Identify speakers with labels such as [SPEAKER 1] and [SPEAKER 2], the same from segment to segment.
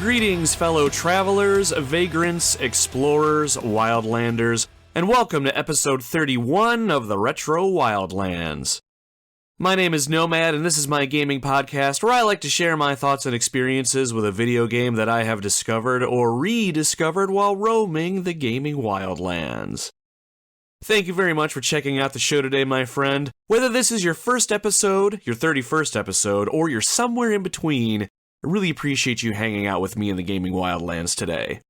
[SPEAKER 1] Greetings, fellow travelers, vagrants, explorers, wildlanders, and welcome to episode 31 of the Retro Wildlands. My name is Nomad, and this is my gaming podcast where I like to share my thoughts and experiences with a video game that I have discovered or rediscovered while roaming the gaming wildlands. Thank you very much for checking out the show today, my friend. Whether this is your first episode, your 31st episode, or you're somewhere in between, I really appreciate you hanging out with me in the gaming wildlands today.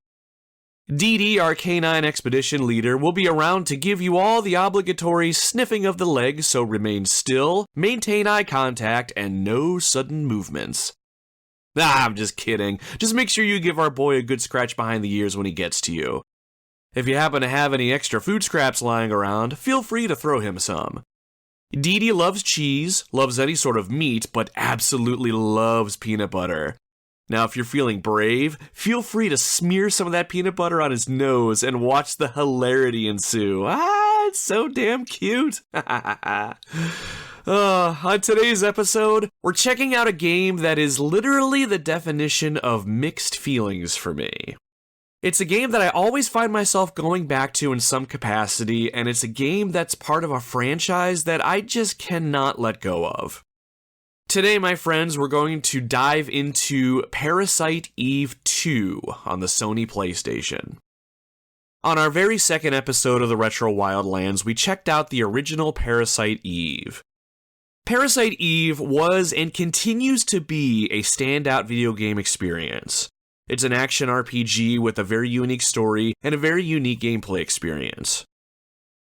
[SPEAKER 1] DD, our K9 expedition leader, will be around to give you all the obligatory sniffing of the legs, so remain still, maintain eye contact, and no sudden movements. I'm just kidding. Just make sure you give our boy a good scratch behind the ears when he gets to you. If you happen to have any extra food scraps lying around, feel free to throw him some. DD loves cheese, loves any sort of meat, but absolutely loves peanut butter. Now, if you're feeling brave, feel free to smear some of that peanut butter on his nose and watch the hilarity ensue. It's so damn cute. On today's episode, we're checking out a game that is literally the definition of mixed feelings for me. It's a game that I always find myself going back to in some capacity, and it's a game that's part of a franchise that I just cannot let go of. Today, my friends, we're going to dive into Parasite Eve 2 on the Sony PlayStation. On our very second episode of the Retro Wildlands, we checked out the original Parasite Eve. Parasite Eve was and continues to be a standout video game experience. It's an action RPG with a very unique story and a very unique gameplay experience.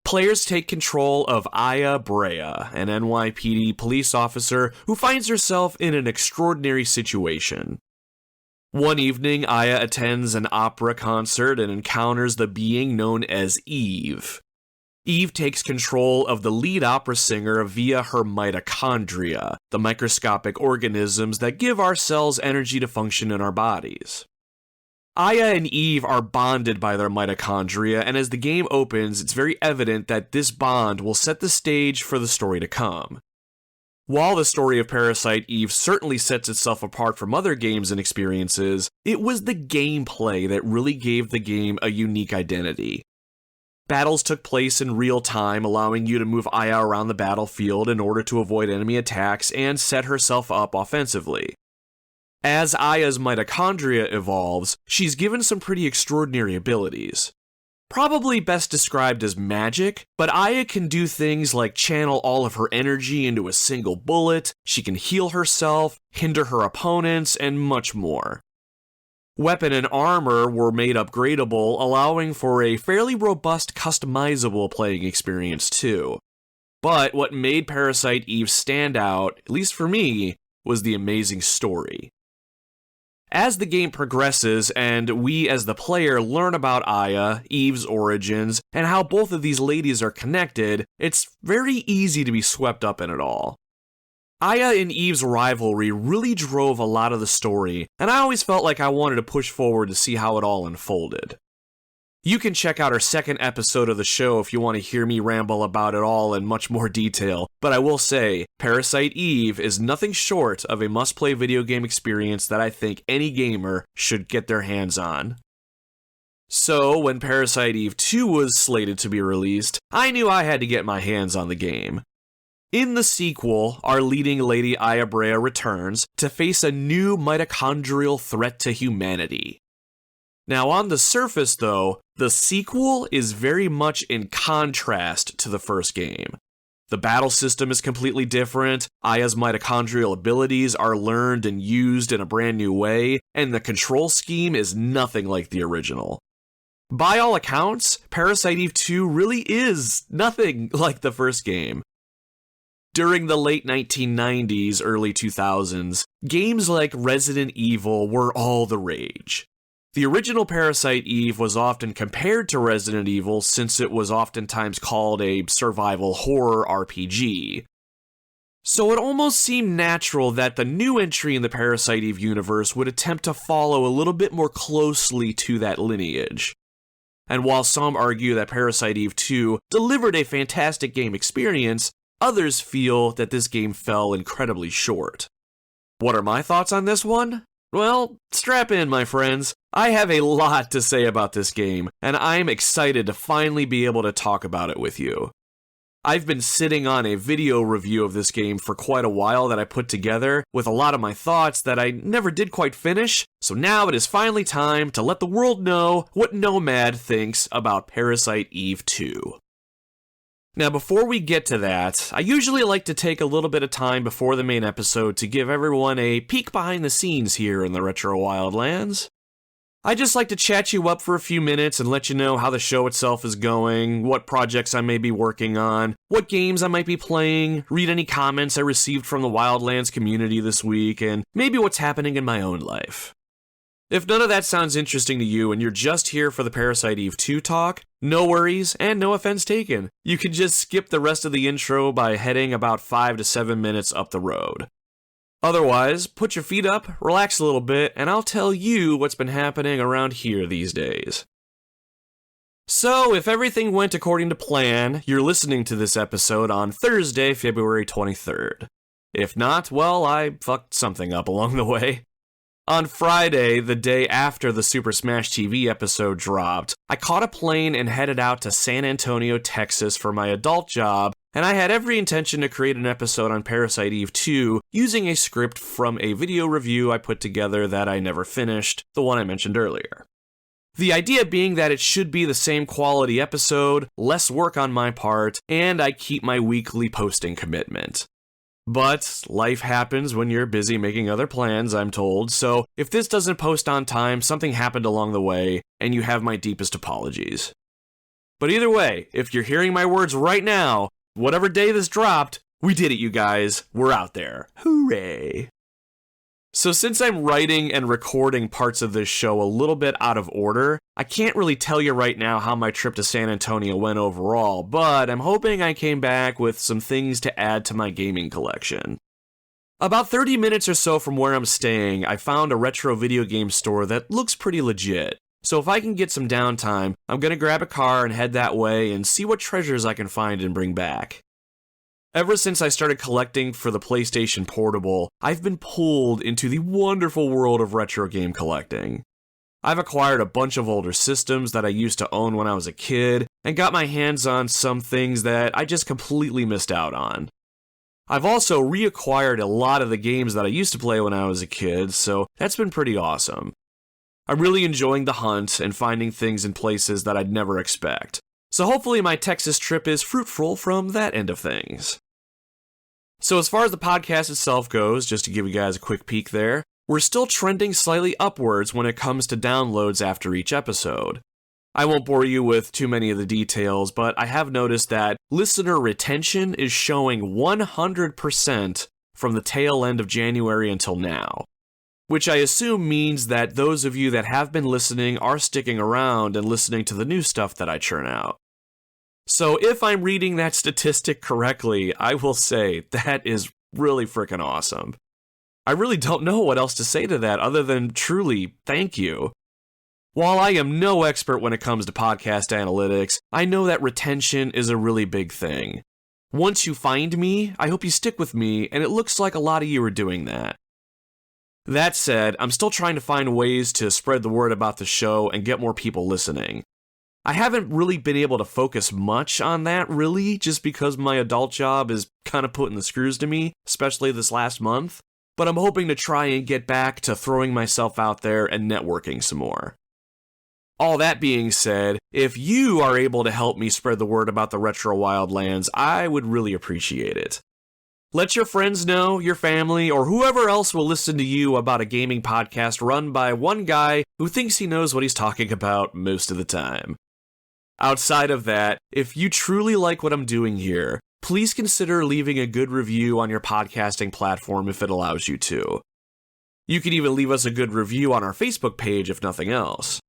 [SPEAKER 1] Players take control of Aya Brea, an NYPD police officer who finds herself in an extraordinary situation. One evening, Aya attends an opera concert and encounters the being known as Eve. Eve takes control of the lead opera singer via her mitochondria, the microscopic organisms that give our cells energy to function in our bodies. Aya and Eve are bonded by their mitochondria, and as the game opens, it's very evident that this bond will set the stage for the story to come. While the story of Parasite Eve certainly sets itself apart from other games and experiences, it was the gameplay that really gave the game a unique identity. Battles took place in real time, allowing you to move Aya around the battlefield in order to avoid enemy attacks and set herself up offensively. As Aya's mitochondria evolves, she's given some pretty extraordinary abilities. Probably best described as magic, but Aya can do things like channel all of her energy into a single bullet, she can heal herself, hinder her opponents, and much more. Weapon and armor were made upgradable, allowing for a fairly robust customizable playing experience too. But what made Parasite Eve stand out, at least for me, was the amazing story. As the game progresses and we as the player learn about Aya, Eve's origins, and how both of these ladies are connected, it's very easy to be swept up in it all. Aya and Eve's rivalry really drove a lot of the story, and I always felt like I wanted to push forward to see how it all unfolded. You can check out our second episode of the show if you want to hear me ramble about it all in much more detail, but I will say, Parasite Eve is nothing short of a must-play video game experience that I think any gamer should get their hands on. So, when Parasite Eve 2 was slated to be released, I knew I had to get my hands on the game. In the sequel, our leading lady Aya Brea returns to face a new mitochondrial threat to humanity. Now, on the surface, though, the sequel is very much in contrast to the first game. The battle system is completely different, Aya's mitochondrial abilities are learned and used in a brand new way, and the control scheme is nothing like the original. By all accounts, Parasite Eve 2 really is nothing like the first game. During the late 1990s, early 2000s, games like Resident Evil were all the rage. The original Parasite Eve was often compared to Resident Evil since it was oftentimes called a survival horror RPG. So it almost seemed natural that the new entry in the Parasite Eve universe would attempt to follow a little bit more closely to that lineage. And while some argue that Parasite Eve 2 delivered a fantastic game experience, others feel that this game fell incredibly short. What are my thoughts on this one? Well, strap in, my friends. I have a lot to say about this game, and I'm excited to finally be able to talk about it with you. I've been sitting on a video review of this game for quite a while that I put together with a lot of my thoughts that I never did quite finish, so now it is finally time to let the world know what Nomad thinks about Parasite Eve 2. Now, before we get to that, I usually like to take a little bit of time before the main episode to give everyone a peek behind the scenes here in the Retro Wildlands. I just like to chat you up for a few minutes and let you know how the show itself is going, what projects I may be working on, what games I might be playing, read any comments I received from the Wildlands community this week, and maybe what's happening in my own life. If none of that sounds interesting to you and you're just here for the Parasite Eve 2 talk, no worries and no offense taken. You can just skip the rest of the intro by heading about 5 to 7 minutes up the road. Otherwise, put your feet up, relax a little bit, and I'll tell you what's been happening around here these days. So, if everything went according to plan, you're listening to this episode on Thursday, February 23rd. If not, well, I fucked something up along the way. On Friday, the day after the Super Smash TV episode dropped, I caught a plane and headed out to San Antonio, Texas for my adult job, and I had every intention to create an episode on Parasite Eve 2 using a script from a video review I put together that I never finished, the one I mentioned earlier. The idea being that it should be the same quality episode, less work on my part, and I keep my weekly posting commitment. But life happens when you're busy making other plans, I'm told, so if this doesn't post on time, something happened along the way, and you have my deepest apologies. But either way, if you're hearing my words right now, whatever day this dropped, we did it, you guys. We're out there. Hooray! So since I'm writing and recording parts of this show a little bit out of order, I can't really tell you right now how my trip to San Antonio went overall, but I'm hoping I came back with some things to add to my gaming collection. About 30 minutes or so from where I'm staying, I found a retro video game store that looks pretty legit. So if I can get some downtime, I'm gonna grab a car and head that way and see what treasures I can find and bring back. Ever since I started collecting for the PlayStation Portable, I've been pulled into the wonderful world of retro game collecting. I've acquired a bunch of older systems that I used to own when I was a kid, and got my hands on some things that I just completely missed out on. I've also reacquired a lot of the games that I used to play when I was a kid, so that's been pretty awesome. I'm really enjoying the hunt and finding things in places that I'd never expect. So hopefully my Texas trip is fruitful from that end of things. So as far as the podcast itself goes, just to give you guys a quick peek there, we're still trending slightly upwards when it comes to downloads after each episode. I won't bore you with too many of the details, but I have noticed that listener retention is showing 100% from the tail end of January until now. Which I assume means that those of you that have been listening are sticking around and listening to the new stuff that I churn out. So if I'm reading that statistic correctly, I will say that is really freaking awesome. I really don't know what else to say to that other than truly thank you. While I am no expert when it comes to podcast analytics, I know that retention is a really big thing. Once you find me, I hope you stick with me, and it looks like a lot of you are doing that. That said, I'm still trying to find ways to spread the word about the show and get more people listening. I haven't really been able to focus much on that, really, just because my adult job is kind of putting the screws to me, especially this last month, but I'm hoping to try and get back to throwing myself out there and networking some more. All that being said, if you are able to help me spread the word about the Retro Wildlands, I would really appreciate it. Let your friends know, your family, or whoever else will listen to you about a gaming podcast run by one guy who thinks he knows what he's talking about most of the time. Outside of that, if you truly like what I'm doing here, please consider leaving a good review on your podcasting platform if it allows you to. You can even leave us a good review on our Facebook page if nothing else.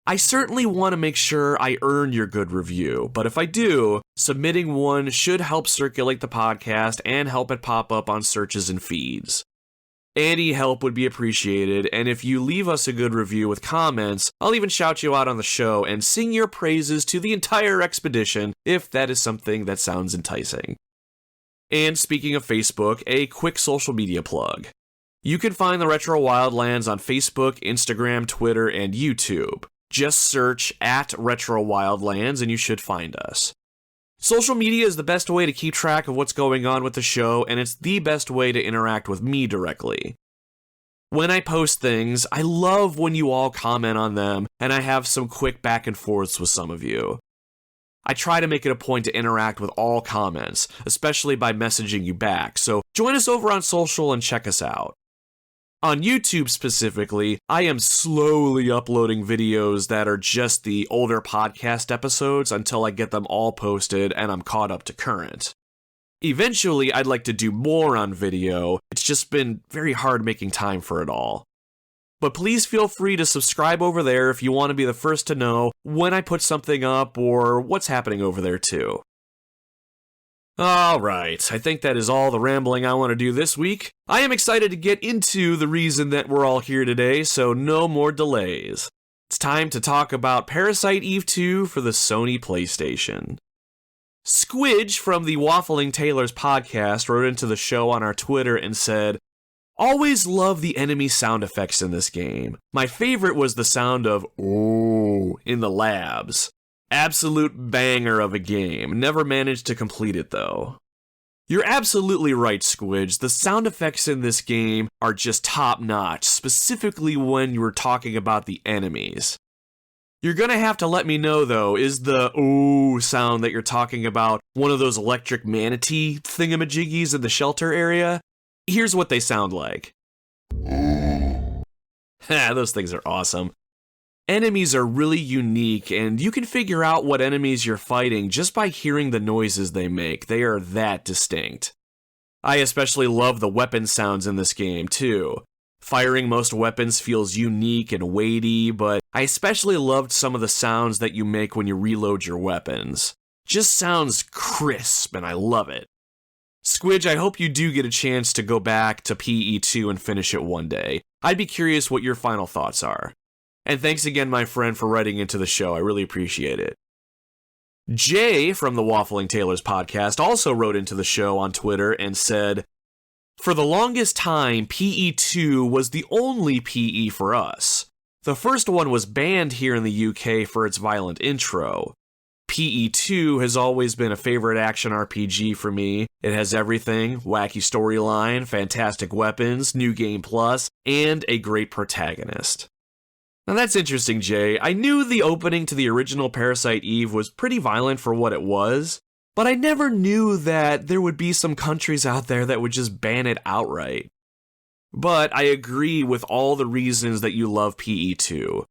[SPEAKER 1] I certainly want to make sure I earn your good review, but if I do, submitting one should help circulate the podcast and help it pop up on searches and feeds. Any help would be appreciated, and if you leave us a good review with comments, I'll even shout you out on the show and sing your praises to the entire expedition if that is something that sounds enticing. And speaking of Facebook, a quick social media plug. You can find the Retro Wildlands on Facebook, Instagram, Twitter, and YouTube. Just search at Retro Wildlands and you should find us. Social media is the best way to keep track of what's going on with the show, and it's the best way to interact with me directly. When I post things, I love when you all comment on them, and I have some quick back and forths with some of you. I try to make it a point to interact with all comments, especially by messaging you back, so join us over on social and check us out. On YouTube specifically, I am slowly uploading videos that are just the older podcast episodes until I get them all posted and I'm caught up to current. Eventually, I'd like to do more on video, it's just been very hard making time for it all. But please feel free to subscribe over there if you want to be the first to know when I put something up or what's happening over there too. Alright, I think that is all the rambling I want to do this week. I am excited to get into the reason that we're all here today, so no more delays. It's time to talk about Parasite Eve 2 for the Sony PlayStation. Squidge from the Waffling Tailors podcast wrote into the show on our Twitter and said, "Always love the enemy sound effects in this game. My favorite was the sound of "ooh" in the labs. Absolute banger of a game. Never managed to complete it though." You're absolutely right, Squidge. The sound effects in this game are just top notch, specifically when you were talking about the enemies. You're gonna have to let me know though, is the ooh sound that you're talking about one of those electric manatee thingamajiggies in the shelter area? Here's what they sound like. Those things are awesome. Enemies are really unique, and you can figure out what enemies you're fighting just by hearing the noises they make. They are that distinct. I especially love the weapon sounds in this game, too. Firing most weapons feels unique and weighty, but I especially loved some of the sounds that you make when you reload your weapons. Just sounds crisp, and I love it. Squidge, I hope you do get a chance to go back to PE2 and finish it one day. I'd be curious what your final thoughts are. And thanks again, my friend, for writing into the show. I really appreciate it. Jay from the Waffling Tailors podcast also wrote into the show on Twitter and said, "For the longest time, PE2 was the only PE for us. The first one was banned here in the UK for its violent intro. PE2 has always been a favorite action RPG for me. It has everything: wacky storyline, fantastic weapons, new game plus, and a great protagonist." Now that's interesting, Jay. I knew the opening to the original Parasite Eve was pretty violent for what it was, but I never knew that there would be some countries out there that would just ban it outright. But I agree with all the reasons that you love PE2.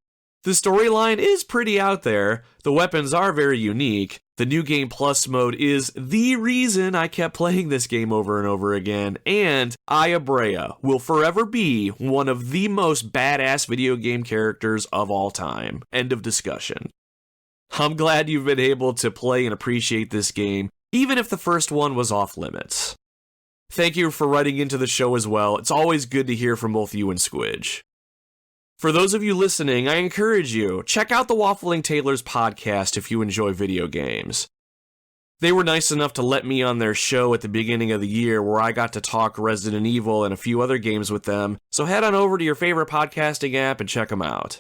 [SPEAKER 1] The storyline is pretty out there, the weapons are very unique, the New Game Plus mode is the reason I kept playing this game over and over again, and Aya Brea will forever be one of the most badass video game characters of all time. End of discussion. I'm glad you've been able to play and appreciate this game, even if the first one was off limits. Thank you for writing into the show as well. It's always good to hear from both you and Squidge. For those of you listening, I encourage you, check out the Waffling Tailors podcast if you enjoy video games. They were nice enough to let me on their show at the beginning of the year where I got to talk Resident Evil and a few other games with them, so head on over to your favorite podcasting app and check them out.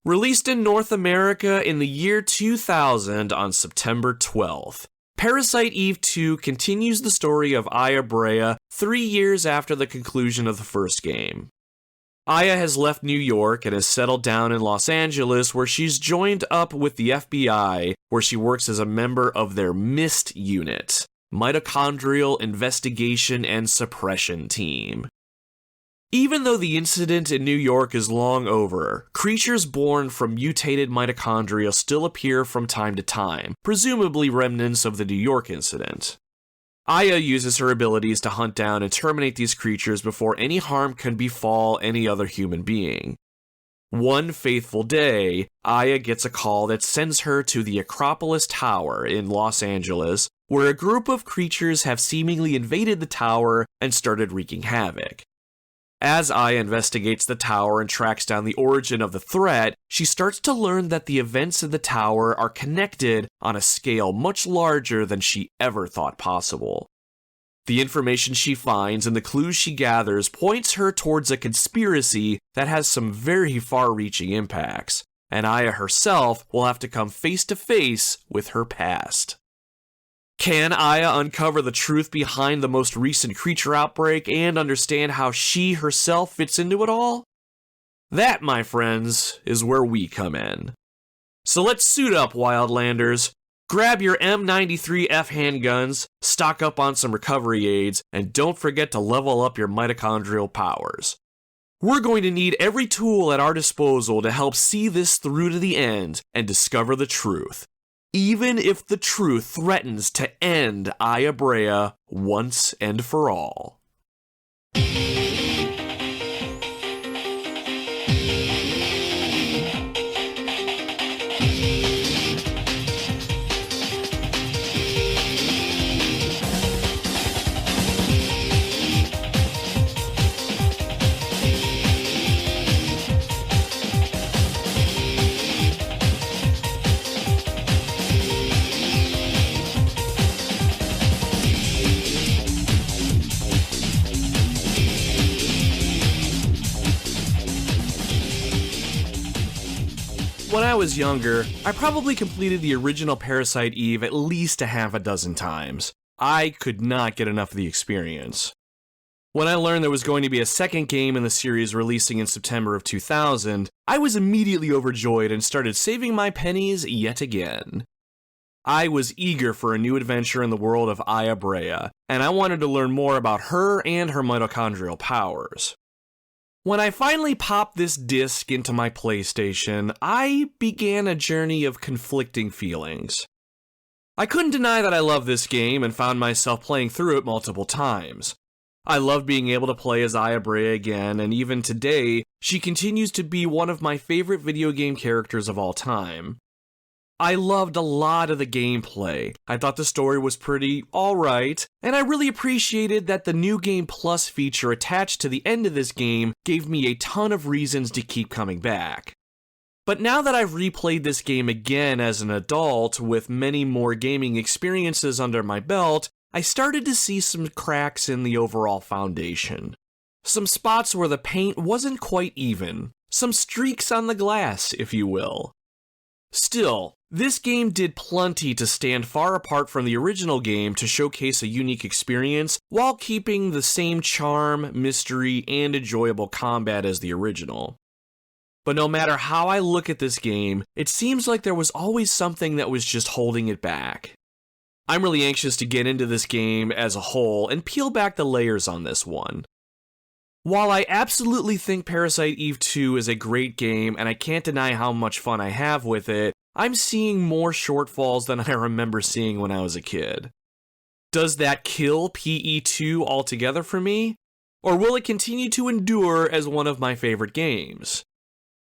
[SPEAKER 1] Released in North America in the year 2000 on September 12th, Parasite Eve 2 continues the story of Aya Brea 3 years after the conclusion of the first game. Aya has left New York and has settled down in Los Angeles, where she's joined up with the FBI, where she works as a member of their MIST unit, Mitochondrial Investigation and Suppression Team. Even though the incident in New York is long over, creatures born from mutated mitochondria still appear from time to time, presumably remnants of the New York incident. Aya uses her abilities to hunt down and terminate these creatures before any harm can befall any other human being. One fateful day, Aya gets a call that sends her to the Acropolis Tower in Los Angeles, where a group of creatures have seemingly invaded the tower and started wreaking havoc. As Aya investigates the tower and tracks down the origin of the threat, she starts to learn that the events in the tower are connected on a scale much larger than she ever thought possible. The information she finds and the clues she gathers points her towards a conspiracy that has some very far-reaching impacts, and Aya herself will have to come face to face with her past. Can Aya uncover the truth behind the most recent creature outbreak and understand how she herself fits into it all? That, my friends, is where we come in. So let's suit up, Wildlanders. Grab your M93F handguns, stock up on some recovery aids, and don't forget to level up your mitochondrial powers. We're going to need every tool at our disposal to help see this through to the end and discover the truth, even if the truth threatens to end Aya Brea once and for all. When I was younger, I probably completed the original Parasite Eve at least a half a dozen times. I could not get enough of the experience. When I learned there was going to be a second game in the series releasing in September of 2000, I was immediately overjoyed and started saving my pennies yet again. I was eager for a new adventure in the world of Aya Brea, and I wanted to learn more about her and her mitochondrial powers. When I finally popped this disc into my PlayStation, I began a journey of conflicting feelings. I couldn't deny that I loved this game and found myself playing through it multiple times. I loved being able to play as Aya Brea again, and even today, she continues to be one of my favorite video game characters of all time. I loved a lot of the gameplay. I thought the story was pretty alright, and I really appreciated that the New Game Plus feature attached to the end of this game gave me a ton of reasons to keep coming back. But now that I've replayed this game again as an adult with many more gaming experiences under my belt, I started to see some cracks in the overall foundation. Some spots where the paint wasn't quite even. Some streaks on the glass, if you will. Still, this game did plenty to stand far apart from the original game to showcase a unique experience while keeping the same charm, mystery, and enjoyable combat as the original. But no matter how I look at this game, it seems like there was always something that was just holding it back. I'm really anxious to get into this game as a whole and peel back the layers on this one. While I absolutely think Parasite Eve 2 is a great game and I can't deny how much fun I have with it, I'm seeing more shortfalls than I remember seeing when I was a kid. Does that kill PE2 altogether for me? Or will it continue to endure as one of my favorite games?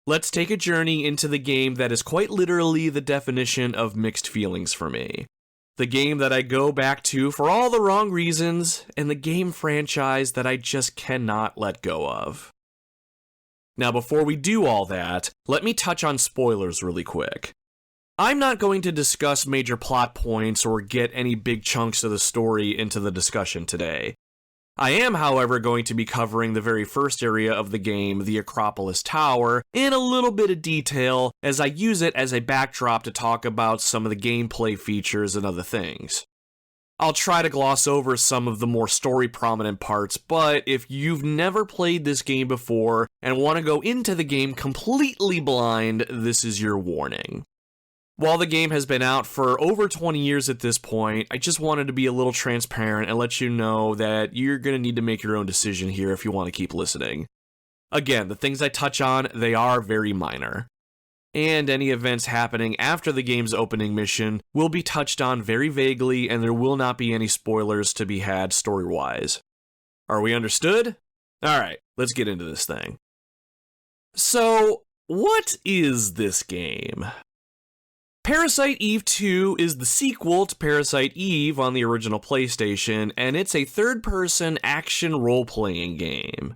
[SPEAKER 1] Let's take a journey into the game that is quite literally the definition of mixed feelings for me. The game that I go back to for all the wrong reasons, and the game franchise that I just cannot let go of. Now before we do all that, let me touch on spoilers really quick. I'm not going to discuss major plot points or get any big chunks of the story into the discussion today. I am, however, going to be covering the very first area of the game, the Acropolis Tower, in a little bit of detail as I use it as a backdrop to talk about some of the gameplay features and other things. I'll try to gloss over some of the more story-prominent parts, but if you've never played this game before and want to go into the game completely blind, this is your warning. While the game has been out for over 20 years at this point, I just wanted to be a little transparent and let you know that you're going to need to make your own decision here if you want to keep listening. Again, the things I touch on, they are very minor. And any events happening after the game's opening mission will be touched on very vaguely, and there will not be any spoilers to be had story-wise. Are we understood? Alright, let's get into this thing. So, what is this game? Parasite Eve 2 is the sequel to Parasite Eve on the original PlayStation, and it's a third-person action role-playing game.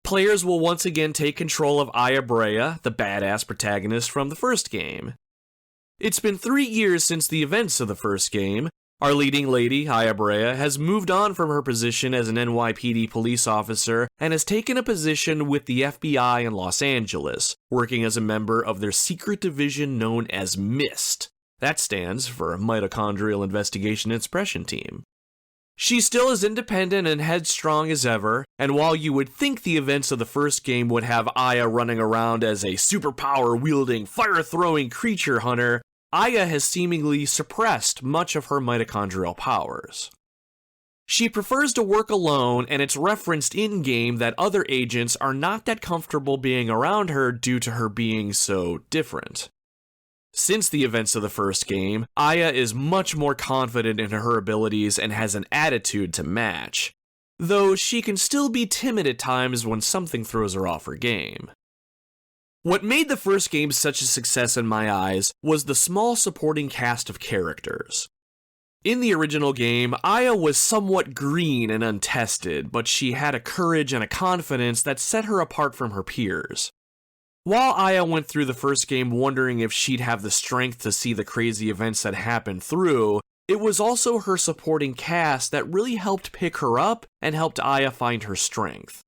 [SPEAKER 1] Players will once again take control of Aya Brea, the badass protagonist from the first game. It's been 3 years since the events of the first game, Our leading lady, Aya Brea, has moved on from her position as an NYPD police officer and has taken a position with the FBI in Los Angeles, working as a member of their secret division known as MIST. That stands for Mitochondrial Investigation and Suppression Team. She still is independent and headstrong as ever, and while you would think the events of the first game would have Aya running around as a superpower-wielding, fire-throwing creature hunter, Aya has seemingly suppressed much of her mitochondrial powers. She prefers to work alone, and it's referenced in-game that other agents are not that comfortable being around her due to her being so different. Since the events of the first game, Aya is much more confident in her abilities and has an attitude to match, though she can still be timid at times when something throws her off her game. What made the first game such a success in my eyes was the small supporting cast of characters. In the original game, Aya was somewhat green and untested, but she had a courage and a confidence that set her apart from her peers. While Aya went through the first game wondering if she'd have the strength to see the crazy events that happened through, it was also her supporting cast that really helped pick her up and helped Aya find her strength.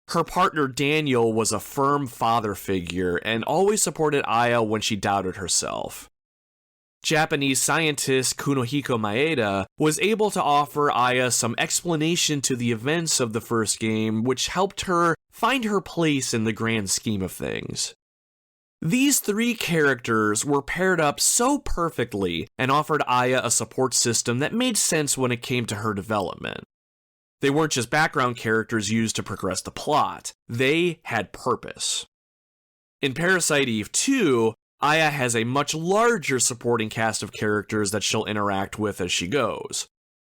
[SPEAKER 1] Her partner Daniel was a firm father figure and always supported Aya when she doubted herself. Japanese scientist Kunohiko Maeda was able to offer Aya some explanation to the events of the first game, which helped her find her place in the grand scheme of things. These three characters were paired up so perfectly and offered Aya a support system that made sense when it came to her development. They weren't just background characters used to progress the plot, they had purpose. In Parasite Eve 2, Aya has a much larger supporting cast of characters that she'll interact with as she goes.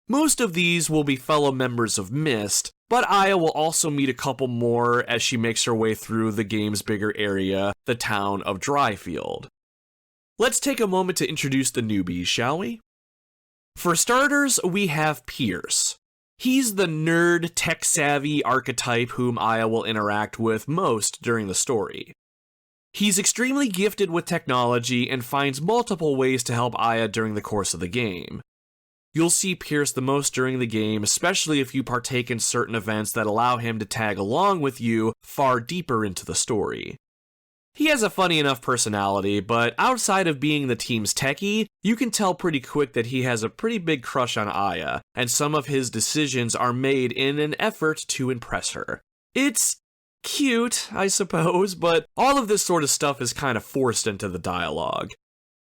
[SPEAKER 1] Most of these will be fellow members of MIST, but Aya will also meet a couple more as she makes her way through the game's bigger area, the town of Dryfield. Let's take a moment to introduce the newbies, shall we? For starters, we have Pierce. He's the nerd, tech-savvy archetype whom Aya will interact with most during the story. He's extremely gifted with technology and finds multiple ways to help Aya during the course of the game. You'll see Pierce the most during the game, especially if you partake in certain events that allow him to tag along with you far deeper into the story. He has a funny enough personality, but outside of being the team's techie, you can tell pretty quick that he has a pretty big crush on Aya, and some of his decisions are made in an effort to impress her. It's cute, I suppose, but all of this sort of stuff is kind of forced into the dialogue.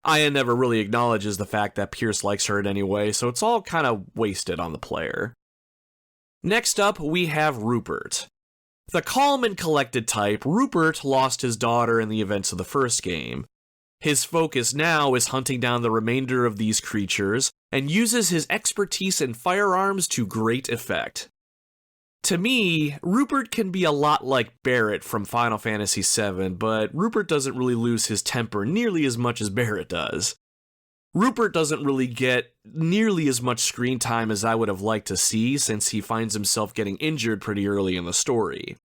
[SPEAKER 1] Aya never really acknowledges the fact that Pierce likes her in any way, so it's all kind of wasted on the player. Next up, we have Rupert. The calm and collected type, Rupert lost his daughter in the events of the first game. His focus now is hunting down the remainder of these creatures, and uses his expertise in firearms to great effect. To me, Rupert can be a lot like Barrett from Final Fantasy VII, but Rupert doesn't really lose his temper nearly as much as Barrett does. Rupert doesn't really get nearly as much screen time as I would have liked to see, since he finds himself getting injured pretty early in the story.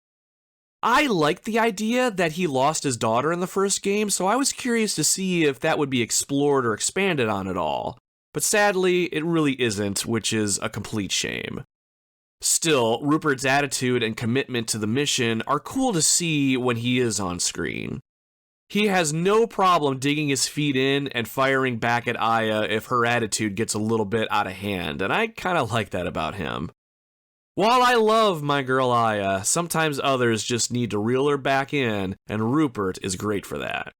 [SPEAKER 1] I liked the idea that he lost his daughter in the first game, so I was curious to see if that would be explored or expanded on at all. But sadly, it really isn't, which is a complete shame. Still, Rupert's attitude and commitment to the mission are cool to see when he is on screen. He has no problem digging his feet in and firing back at Aya if her attitude gets a little bit out of hand, and I kinda like that about him. While I love my girl Aya, sometimes others just need to reel her back in, and Rupert is great for that.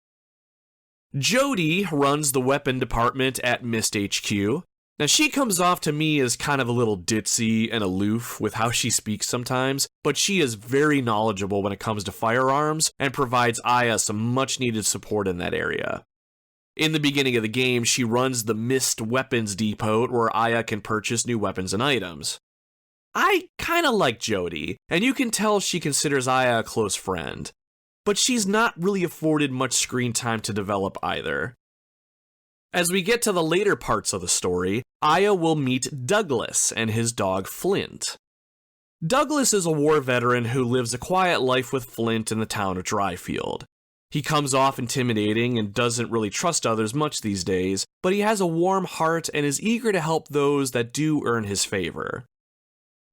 [SPEAKER 1] Jody runs the weapon department at MIST HQ. Now, she comes off to me as kind of a little ditzy and aloof with how she speaks sometimes, but she is very knowledgeable when it comes to firearms and provides Aya some much-needed support in that area. In the beginning of the game, she runs the MIST Weapons Depot where Aya can purchase new weapons and items. I kinda like Jody, and you can tell she considers Aya a close friend, but she's not really afforded much screen time to develop either. As we get to the later parts of the story, Aya will meet Douglas and his dog Flint. Douglas is a war veteran who lives a quiet life with Flint in the town of Dryfield. He comes off intimidating and doesn't really trust others much these days, but he has a warm heart and is eager to help those that do earn his favor.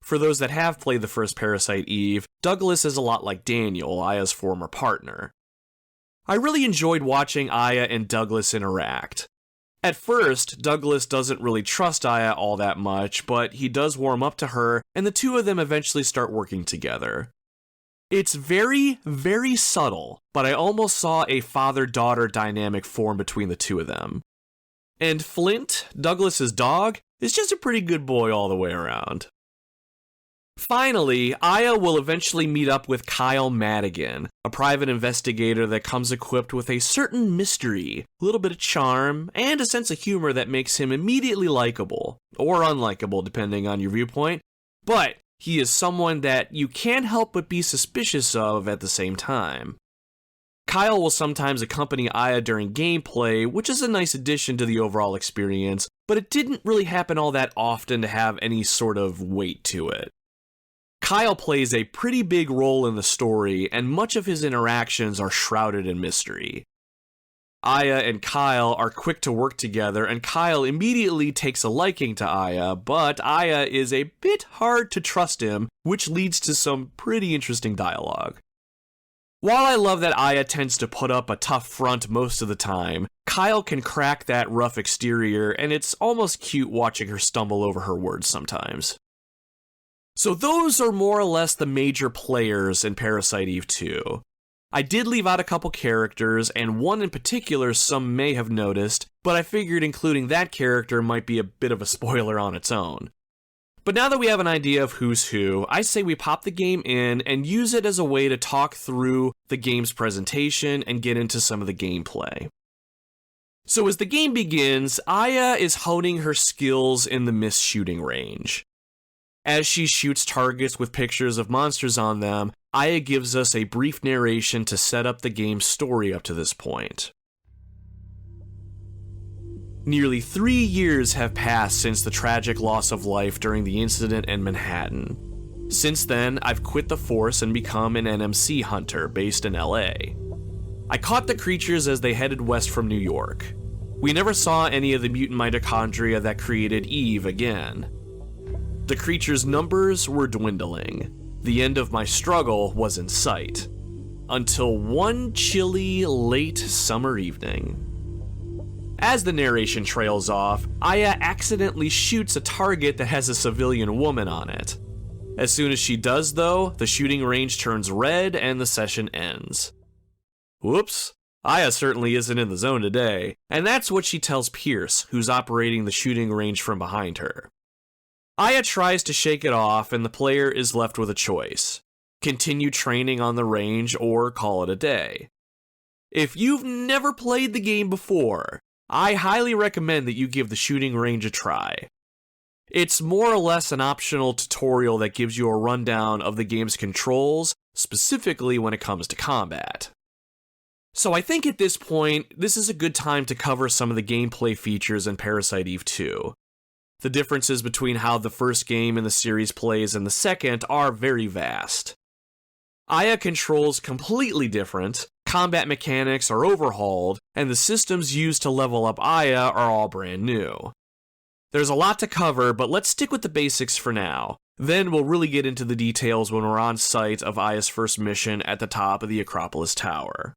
[SPEAKER 1] For those that have played the first Parasite Eve, Douglas is a lot like Daniel, Aya's former partner. I really enjoyed watching Aya and Douglas interact. At first, Douglas doesn't really trust Aya all that much, but he does warm up to her, and the two of them eventually start working together. It's very, very subtle, but I almost saw a father-daughter dynamic form between the two of them. And Flint, Douglas's dog, is just a pretty good boy all the way around. Finally, Aya will eventually meet up with Kyle Madigan, a private investigator that comes equipped with a certain mystery, a little bit of charm, and a sense of humor that makes him immediately likable, or unlikable depending on your viewpoint, but he is someone that you can't help but be suspicious of at the same time. Kyle will sometimes accompany Aya during gameplay, which is a nice addition to the overall experience, but it didn't really happen all that often to have any sort of weight to it. Kyle plays a pretty big role in the story, and much of his interactions are shrouded in mystery. Aya and Kyle are quick to work together, and Kyle immediately takes a liking to Aya, but Aya is a bit hard to trust him, which leads to some pretty interesting dialogue. While I love that Aya tends to put up a tough front most of the time, Kyle can crack that rough exterior, and it's almost cute watching her stumble over her words sometimes. So those are more or less the major players in Parasite Eve 2. I did leave out a couple characters, and one in particular some may have noticed, but I figured including that character might be a bit of a spoiler on its own. But now that we have an idea of who's who, I say we pop the game in and use it as a way to talk through the game's presentation and get into some of the gameplay. So as the game begins, Aya is honing her skills in the mist shooting range. As she shoots targets with pictures of monsters on them, Aya gives us a brief narration to set up the game's story up to this point. Nearly 3 years have passed since the tragic loss of life during the incident in Manhattan. Since then, I've quit the force and become an NMC hunter based in LA. I caught the creatures as they headed west from New York. We never saw any of the mutant mitochondria that created Eve again. The creatures' numbers were dwindling. The end of my struggle was in sight. Until one chilly, late summer evening. As the narration trails off, Aya accidentally shoots a target that has a civilian woman on it. As soon as she does, though, the shooting range turns red and the session ends. Whoops, Aya certainly isn't in the zone today, and that's what she tells Pierce, who's operating the shooting range from behind her. Aya tries to shake it off, and the player is left with a choice. Continue training on the range or call it a day. If you've never played the game before, I highly recommend that you give the shooting range a try. It's more or less an optional tutorial that gives you a rundown of the game's controls, specifically when it comes to combat. So I think at this point, this is a good time to cover some of the gameplay features in Parasite Eve 2. The differences between how the first game in the series plays and the second are very vast. Aya controls completely different, combat mechanics are overhauled, and the systems used to level up Aya are all brand new. There's a lot to cover, but let's stick with the basics for now. Then we'll really get into the details when we're on site of Aya's first mission at the top of the Acropolis Tower.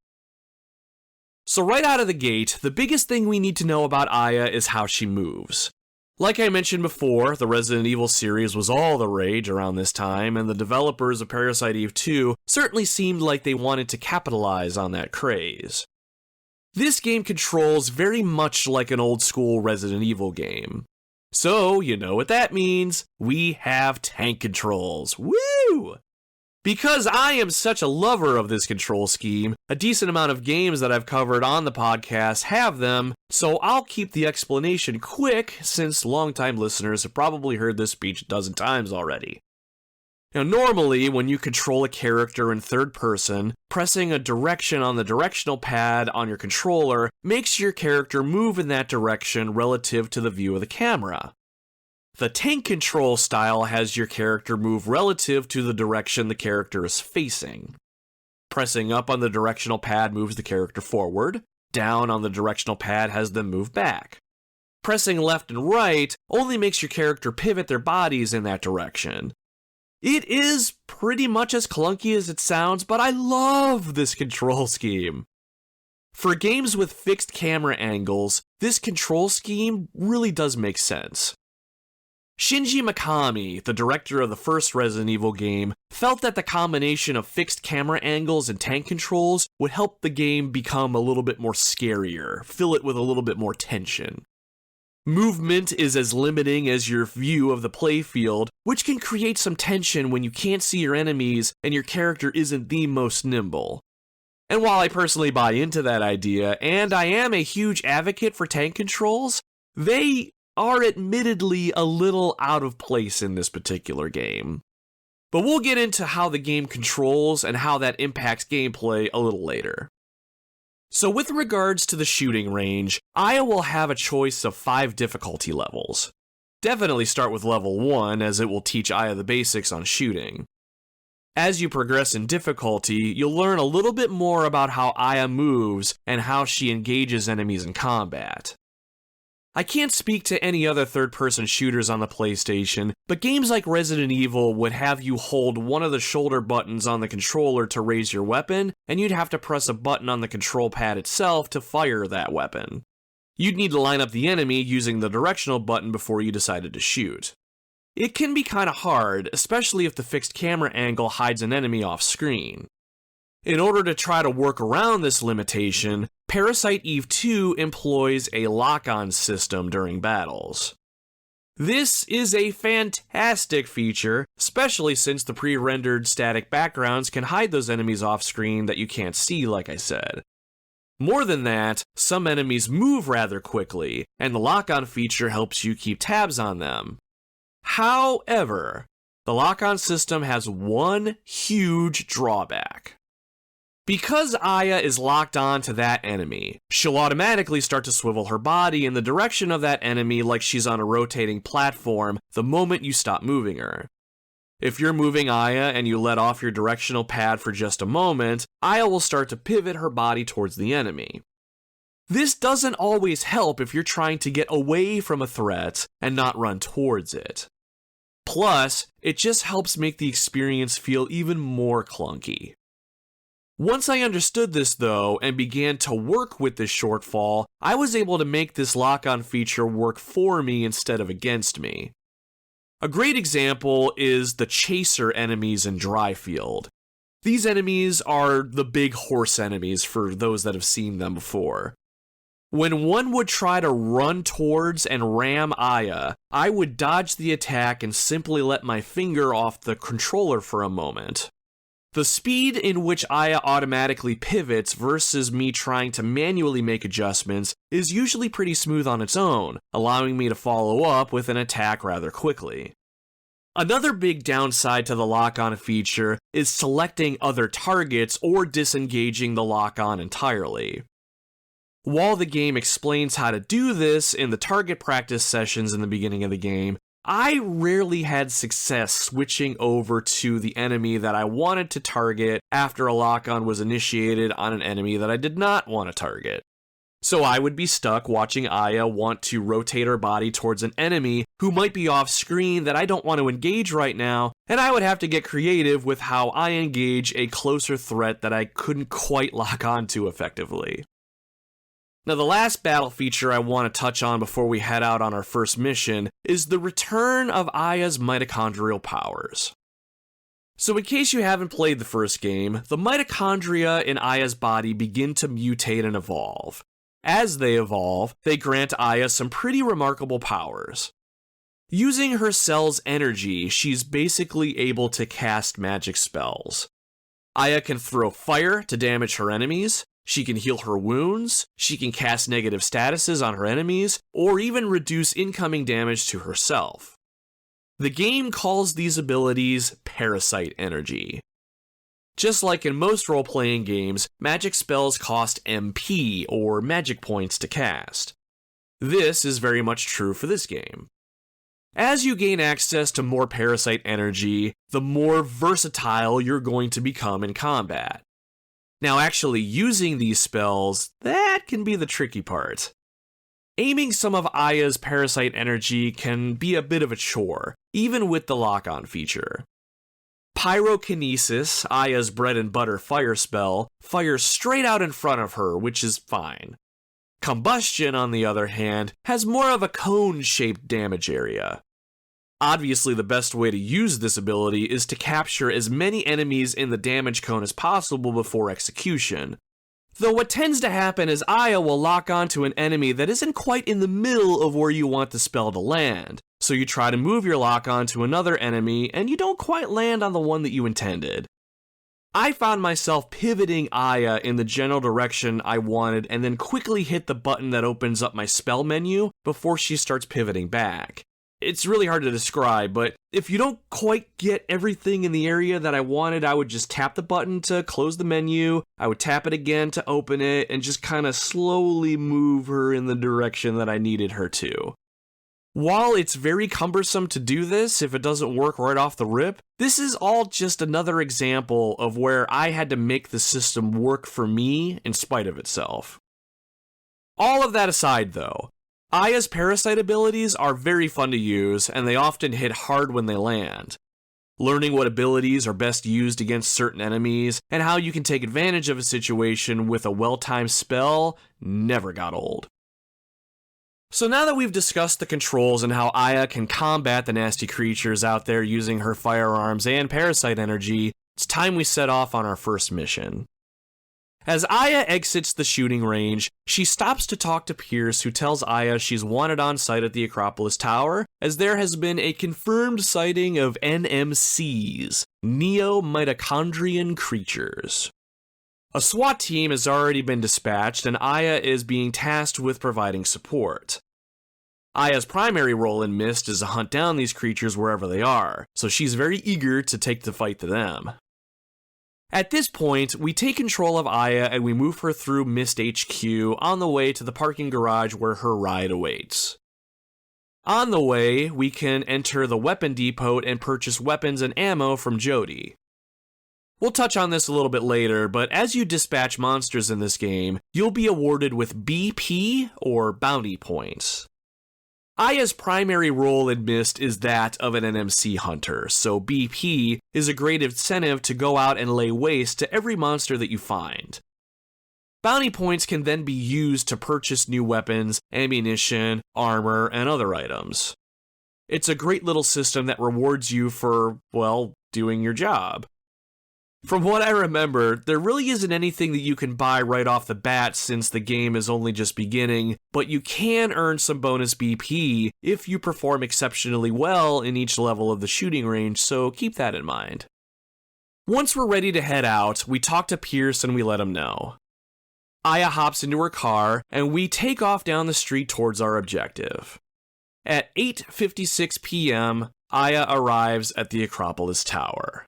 [SPEAKER 1] So right out of the gate, the biggest thing we need to know about Aya is how she moves. Like I mentioned before, the Resident Evil series was all the rage around this time, and the developers of Parasite Eve 2 certainly seemed like they wanted to capitalize on that craze. This game controls very much like an old-school Resident Evil game. So, you know what that means. We have tank controls. Woo! Because I am such a lover of this control scheme, a decent amount of games that I've covered on the podcast have them, so I'll keep the explanation quick since longtime listeners have probably heard this speech a dozen times already. Now normally, when you control a character in third person, pressing a direction on the directional pad on your controller makes your character move in that direction relative to the view of the camera. The tank control style has your character move relative to the direction the character is facing. Pressing up on the directional pad moves the character forward, down on the directional pad has them move back. Pressing left and right only makes your character pivot their bodies in that direction. It is pretty much as clunky as it sounds, but I love this control scheme. For games with fixed camera angles, this control scheme really does make sense. Shinji Mikami, the director of the first Resident Evil game, felt that the combination of fixed camera angles and tank controls would help the game become a little bit more scarier, fill it with a little bit more tension. Movement is as limiting as your view of the playfield, which can create some tension when you can't see your enemies and your character isn't the most nimble. And while I personally buy into that idea, and I am a huge advocate for tank controls, they are admittedly a little out of place in this particular game. But we'll get into how the game controls and how that impacts gameplay a little later. So with regards to the shooting range, Aya will have a choice of 5 difficulty levels. Definitely start with level 1, as it will teach Aya the basics on shooting. As you progress in difficulty, you'll learn a little bit more about how Aya moves and how she engages enemies in combat. I can't speak to any other third-person shooters on the PlayStation, but games like Resident Evil would have you hold one of the shoulder buttons on the controller to raise your weapon, and you'd have to press a button on the control pad itself to fire that weapon. You'd need to line up the enemy using the directional button before you decided to shoot. It can be kinda hard, especially if the fixed camera angle hides an enemy off screen. In order to try to work around this limitation, Parasite Eve 2 employs a lock-on system during battles. This is a fantastic feature, especially since the pre-rendered static backgrounds can hide those enemies off screen that you can't see, like I said. More than that, some enemies move rather quickly, and the lock-on feature helps you keep tabs on them. However, the lock-on system has one huge drawback. Because Aya is locked on to that enemy, she'll automatically start to swivel her body in the direction of that enemy like she's on a rotating platform the moment you stop moving her. If you're moving Aya and you let off your directional pad for just a moment, Aya will start to pivot her body towards the enemy. This doesn't always help if you're trying to get away from a threat and not run towards it. Plus, it just helps make the experience feel even more clunky. Once I understood this though, and began to work with this shortfall, I was able to make this lock-on feature work for me instead of against me. A great example is the chaser enemies in Dryfield. These enemies are the big horse enemies for those that have seen them before. When one would try to run towards and ram Aya, I would dodge the attack and simply let my finger off the controller for a moment. The speed in which Aya automatically pivots versus me trying to manually make adjustments is usually pretty smooth on its own, allowing me to follow up with an attack rather quickly. Another big downside to the lock-on feature is selecting other targets or disengaging the lock-on entirely. While the game explains how to do this in the target practice sessions in the beginning of the game, I rarely had success switching over to the enemy that I wanted to target after a lock-on was initiated on an enemy that I did not want to target. So I would be stuck watching Aya want to rotate her body towards an enemy who might be off screen that I don't want to engage right now, and I would have to get creative with how I engage a closer threat that I couldn't quite lock onto effectively. Now, the last battle feature I want to touch on before we head out on our first mission is the return of Aya's mitochondrial powers. So in case you haven't played the first game, the mitochondria in Aya's body begin to mutate and evolve. As they evolve, they grant Aya some pretty remarkable powers. Using her cell's energy, she's basically able to cast magic spells. Aya can throw fire to damage her enemies, she can heal her wounds, she can cast negative statuses on her enemies, or even reduce incoming damage to herself. The game calls these abilities Parasite Energy. Just like in most role-playing games, magic spells cost MP, or magic points, to cast. This is very much true for this game. As you gain access to more Parasite Energy, the more versatile you're going to become in combat. Now actually using these spells, that can be the tricky part. Aiming some of Aya's parasite energy can be a bit of a chore, even with the lock-on feature. Pyrokinesis, Aya's bread and butter fire spell, fires straight out in front of her, which is fine. Combustion, on the other hand, has more of a cone-shaped damage area. Obviously, the best way to use this ability is to capture as many enemies in the damage cone as possible before execution. Though what tends to happen is Aya will lock onto an enemy that isn't quite in the middle of where you want the spell to land, so you try to move your lock onto another enemy and you don't quite land on the one that you intended. I found myself pivoting Aya in the general direction I wanted and then quickly hit the button that opens up my spell menu before she starts pivoting back. It's really hard to describe, but if you don't quite get everything in the area that I wanted, I would just tap the button to close the menu, I would tap it again to open it, and just kind of slowly move her in the direction that I needed her to. While it's very cumbersome to do this if it doesn't work right off the rip, this is all just another example of where I had to make the system work for me in spite of itself. All of that aside though, Aya's parasite abilities are very fun to use, and they often hit hard when they land. Learning what abilities are best used against certain enemies, and how you can take advantage of a situation with a well-timed spell never got old. So now that we've discussed the controls and how Aya can combat the nasty creatures out there using her firearms and parasite energy, it's time we set off on our first mission. As Aya exits the shooting range, she stops to talk to Pierce, who tells Aya she's wanted on site at the Acropolis Tower, as there has been a confirmed sighting of NMCs, neo-mitochondrian creatures. A SWAT team has already been dispatched, and Aya is being tasked with providing support. Aya's primary role in Myst is to hunt down these creatures wherever they are, so she's very eager to take the fight to them. At this point, we take control of Aya and we move her through Myst HQ on the way to the parking garage where her ride awaits. On the way, we can enter the weapon depot and purchase weapons and ammo from Jody. We'll touch on this a little bit later, but as you dispatch monsters in this game, you'll be awarded with BP, or bounty points. Aya's primary role in Myst is that of an NMC hunter, so BP is a great incentive to go out and lay waste to every monster that you find. Bounty points can then be used to purchase new weapons, ammunition, armor, and other items. It's a great little system that rewards you for, well, doing your job. From what I remember, there really isn't anything that you can buy right off the bat since the game is only just beginning, but you can earn some bonus BP if you perform exceptionally well in each level of the shooting range, so keep that in mind. Once we're ready to head out, we talk to Pierce and we let him know. Aya hops into her car, and we take off down the street towards our objective. At 8:56 p.m., Aya arrives at the Acropolis Tower.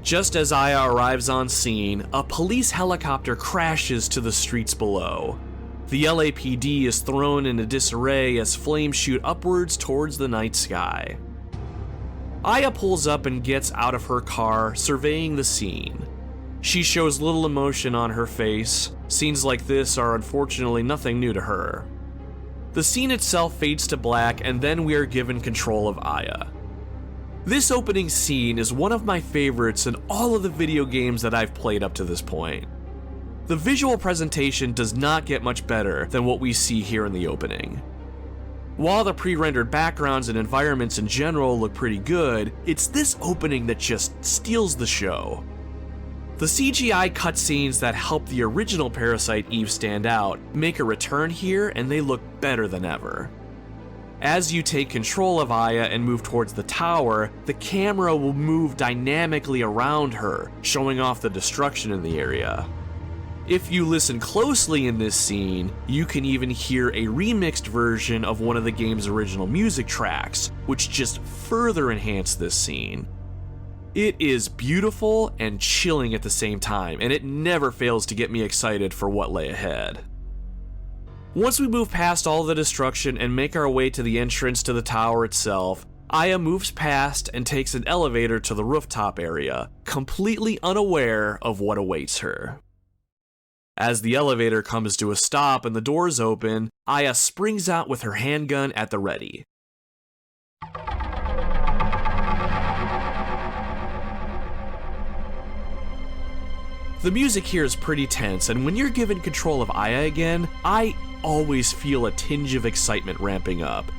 [SPEAKER 1] Just as Aya arrives on scene, a police helicopter crashes to the streets below. The LAPD is thrown into disarray as flames shoot upwards towards the night sky. Aya pulls up and gets out of her car, surveying the scene. She shows little emotion on her face. Scenes like this are unfortunately nothing new to her. The scene itself fades to black, and then we are given control of Aya. This opening scene is one of my favorites in all of the video games that I've played up to this point. The visual presentation does not get much better than what we see here in the opening. While the pre-rendered backgrounds and environments in general look pretty good, it's this opening that just steals the show. The CGI cutscenes that help the original Parasite Eve stand out make a return here, and they look better than ever. As you take control of Aya and move towards the tower, the camera will move dynamically around her, showing off the destruction in the area. If you listen closely in this scene, you can even hear a remixed version of one of the game's original music tracks, which just further enhance this scene. It is beautiful and chilling at the same time, and it never fails to get me excited for what lay ahead. Once we move past all the destruction and make our way to the entrance to the tower itself, Aya moves past and takes an elevator to the rooftop area, completely unaware of what awaits her. As the elevator comes to a stop and the doors open, Aya springs out with her handgun at the ready. The music here is pretty tense, and when you're given control of Aya again, I always feel a tinge of excitement ramping up.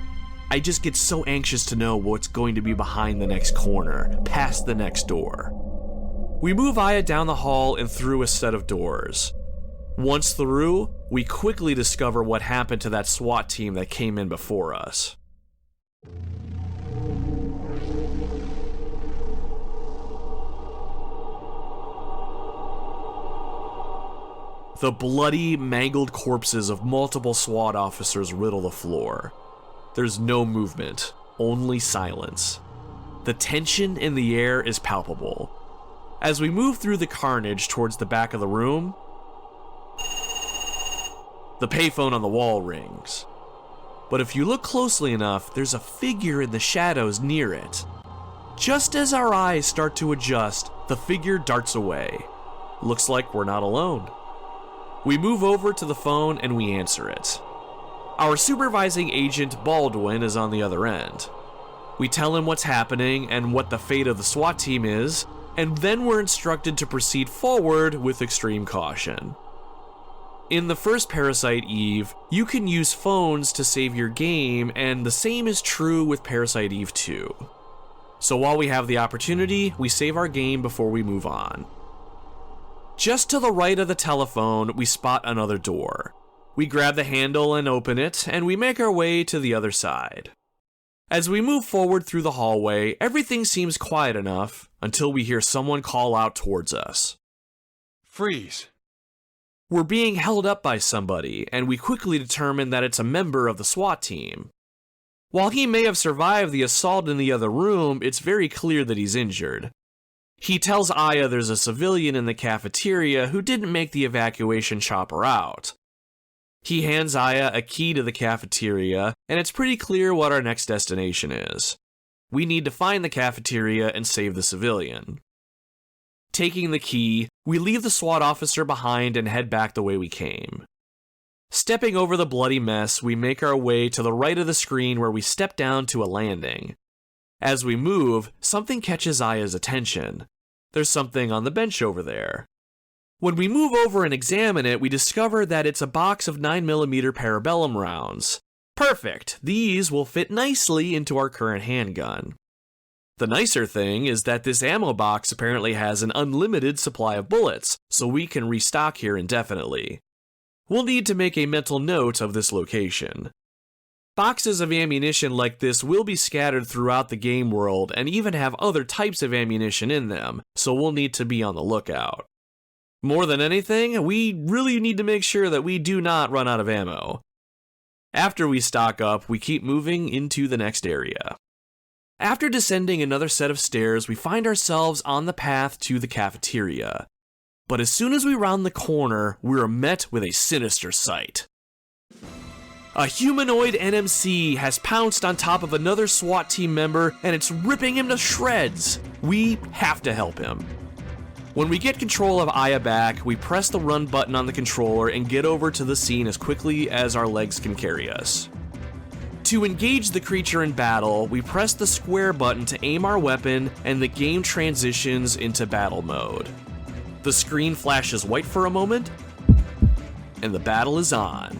[SPEAKER 1] I just get so anxious to know what's going to be behind the next corner, past the next door. We move Aya down the hall and through a set of doors. Once through, we quickly discover what happened to that SWAT team that came in before us. The bloody, mangled corpses of multiple SWAT officers riddle the floor. There's no movement, only silence. The tension in the air is palpable. As we move through the carnage towards the back of the room, the payphone on the wall rings. But if you look closely enough, there's a figure in the shadows near it. Just as our eyes start to adjust, the figure darts away. Looks like we're not alone. We move over to the phone and we answer it. Our supervising agent, Baldwin, is on the other end. We tell him what's happening and what the fate of the SWAT team is, and then we're instructed to proceed forward with extreme caution. In the first Parasite Eve, you can use phones to save your game, and the same is true with Parasite Eve 2. So while we have the opportunity, we save our game before we move on. Just to the right of the telephone, we spot another door. We grab the handle and open it, and we make our way to the other side. As we move forward through the hallway, everything seems quiet enough until we hear someone call out towards us.
[SPEAKER 2] Freeze!
[SPEAKER 1] We're being held up by somebody, and we quickly determine that it's a member of the SWAT team. While he may have survived the assault in the other room, it's very clear that he's injured. He tells Aya there's a civilian in the cafeteria who didn't make the evacuation chopper out. He hands Aya a key to the cafeteria, and it's pretty clear what our next destination is. We need to find the cafeteria and save the civilian. Taking the key, we leave the SWAT officer behind and head back the way we came. Stepping over the bloody mess, we make our way to the right of the screen where we step down to a landing. As we move, something catches Aya's attention. There's something on the bench over there. When we move over and examine it, we discover that it's a box of 9mm parabellum rounds. Perfect! These will fit nicely into our current handgun. The nicer thing is that this ammo box apparently has an unlimited supply of bullets, so we can restock here indefinitely. We'll need to make a mental note of this location. Boxes of ammunition like this will be scattered throughout the game world and even have other types of ammunition in them, so we'll need to be on the lookout. More than anything, we really need to make sure that we do not run out of ammo. After we stock up, we keep moving into the next area. After descending another set of stairs, we find ourselves on the path to the cafeteria. But as soon as we round the corner, we are met with a sinister sight. A humanoid NMC has pounced on top of another SWAT team member and it's ripping him to shreds. We have to help him. When we get control of Aya back, we press the run button on the controller and get over to the scene as quickly as our legs can carry us. To engage the creature in battle, we press the square button to aim our weapon and the game transitions into battle mode. The screen flashes white for a moment, and the battle is on.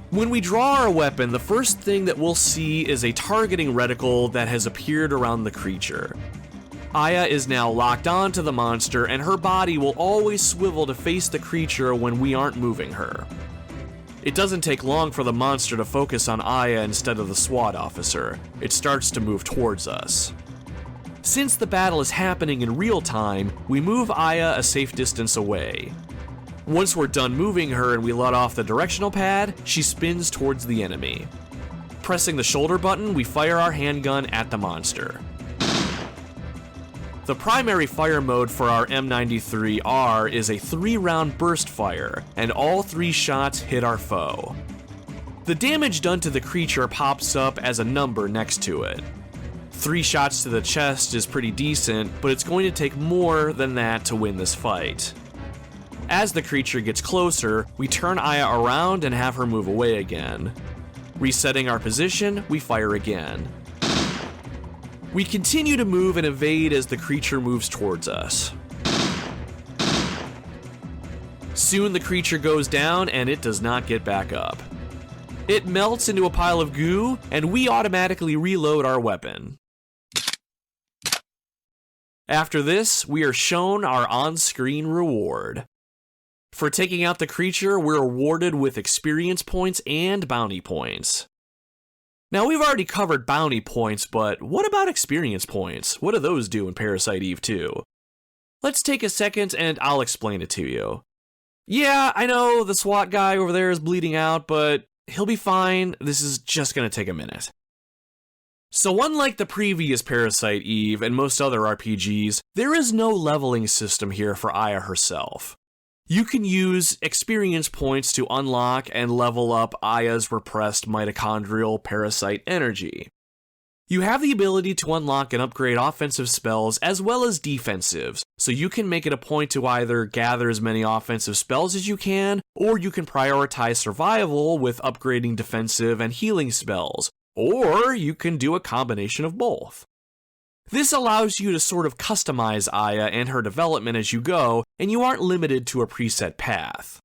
[SPEAKER 1] When we draw our weapon, the first thing that we'll see is a targeting reticle that has appeared around the creature. Aya is now locked onto the monster, and her body will always swivel to face the creature when we aren't moving her. It doesn't take long for the monster to focus on Aya instead of the SWAT officer. It starts to move towards us. Since the battle is happening in real time, we move Aya a safe distance away. Once we're done moving her and we let off the directional pad, she spins towards the enemy. Pressing the shoulder button, we fire our handgun at the monster. The primary fire mode for our M93R is a 3-round burst fire, and all 3 shots hit our foe. The damage done to the creature pops up as a number next to it. 3 shots to the chest is pretty decent, but it's going to take more than that to win this fight. As the creature gets closer, we turn Aya around and have her move away again. Resetting our position, we fire again. We continue to move and evade as the creature moves towards us. Soon the creature goes down and it does not get back up. It melts into a pile of goo, and we automatically reload our weapon. After this, we are shown our on-screen reward. For taking out the creature, we're awarded with experience points and bounty points. Now, we've already covered bounty points, but what about experience points? What do those do in Parasite Eve 2? Let's take a second and I'll explain it to you. Yeah, I know the SWAT guy over there is bleeding out, but he'll be fine. This is just gonna take a minute. So unlike the previous Parasite Eve and most other RPGs, there is no leveling system here for Aya herself. You can use experience points to unlock and level up Aya's repressed mitochondrial parasite energy. You have the ability to unlock and upgrade offensive spells as well as defensives, so you can make it a point to either gather as many offensive spells as you can, or you can prioritize survival with upgrading defensive and healing spells, or you can do a combination of both. This allows you to sort of customize Aya and her development as you go, and you aren't limited to a preset path.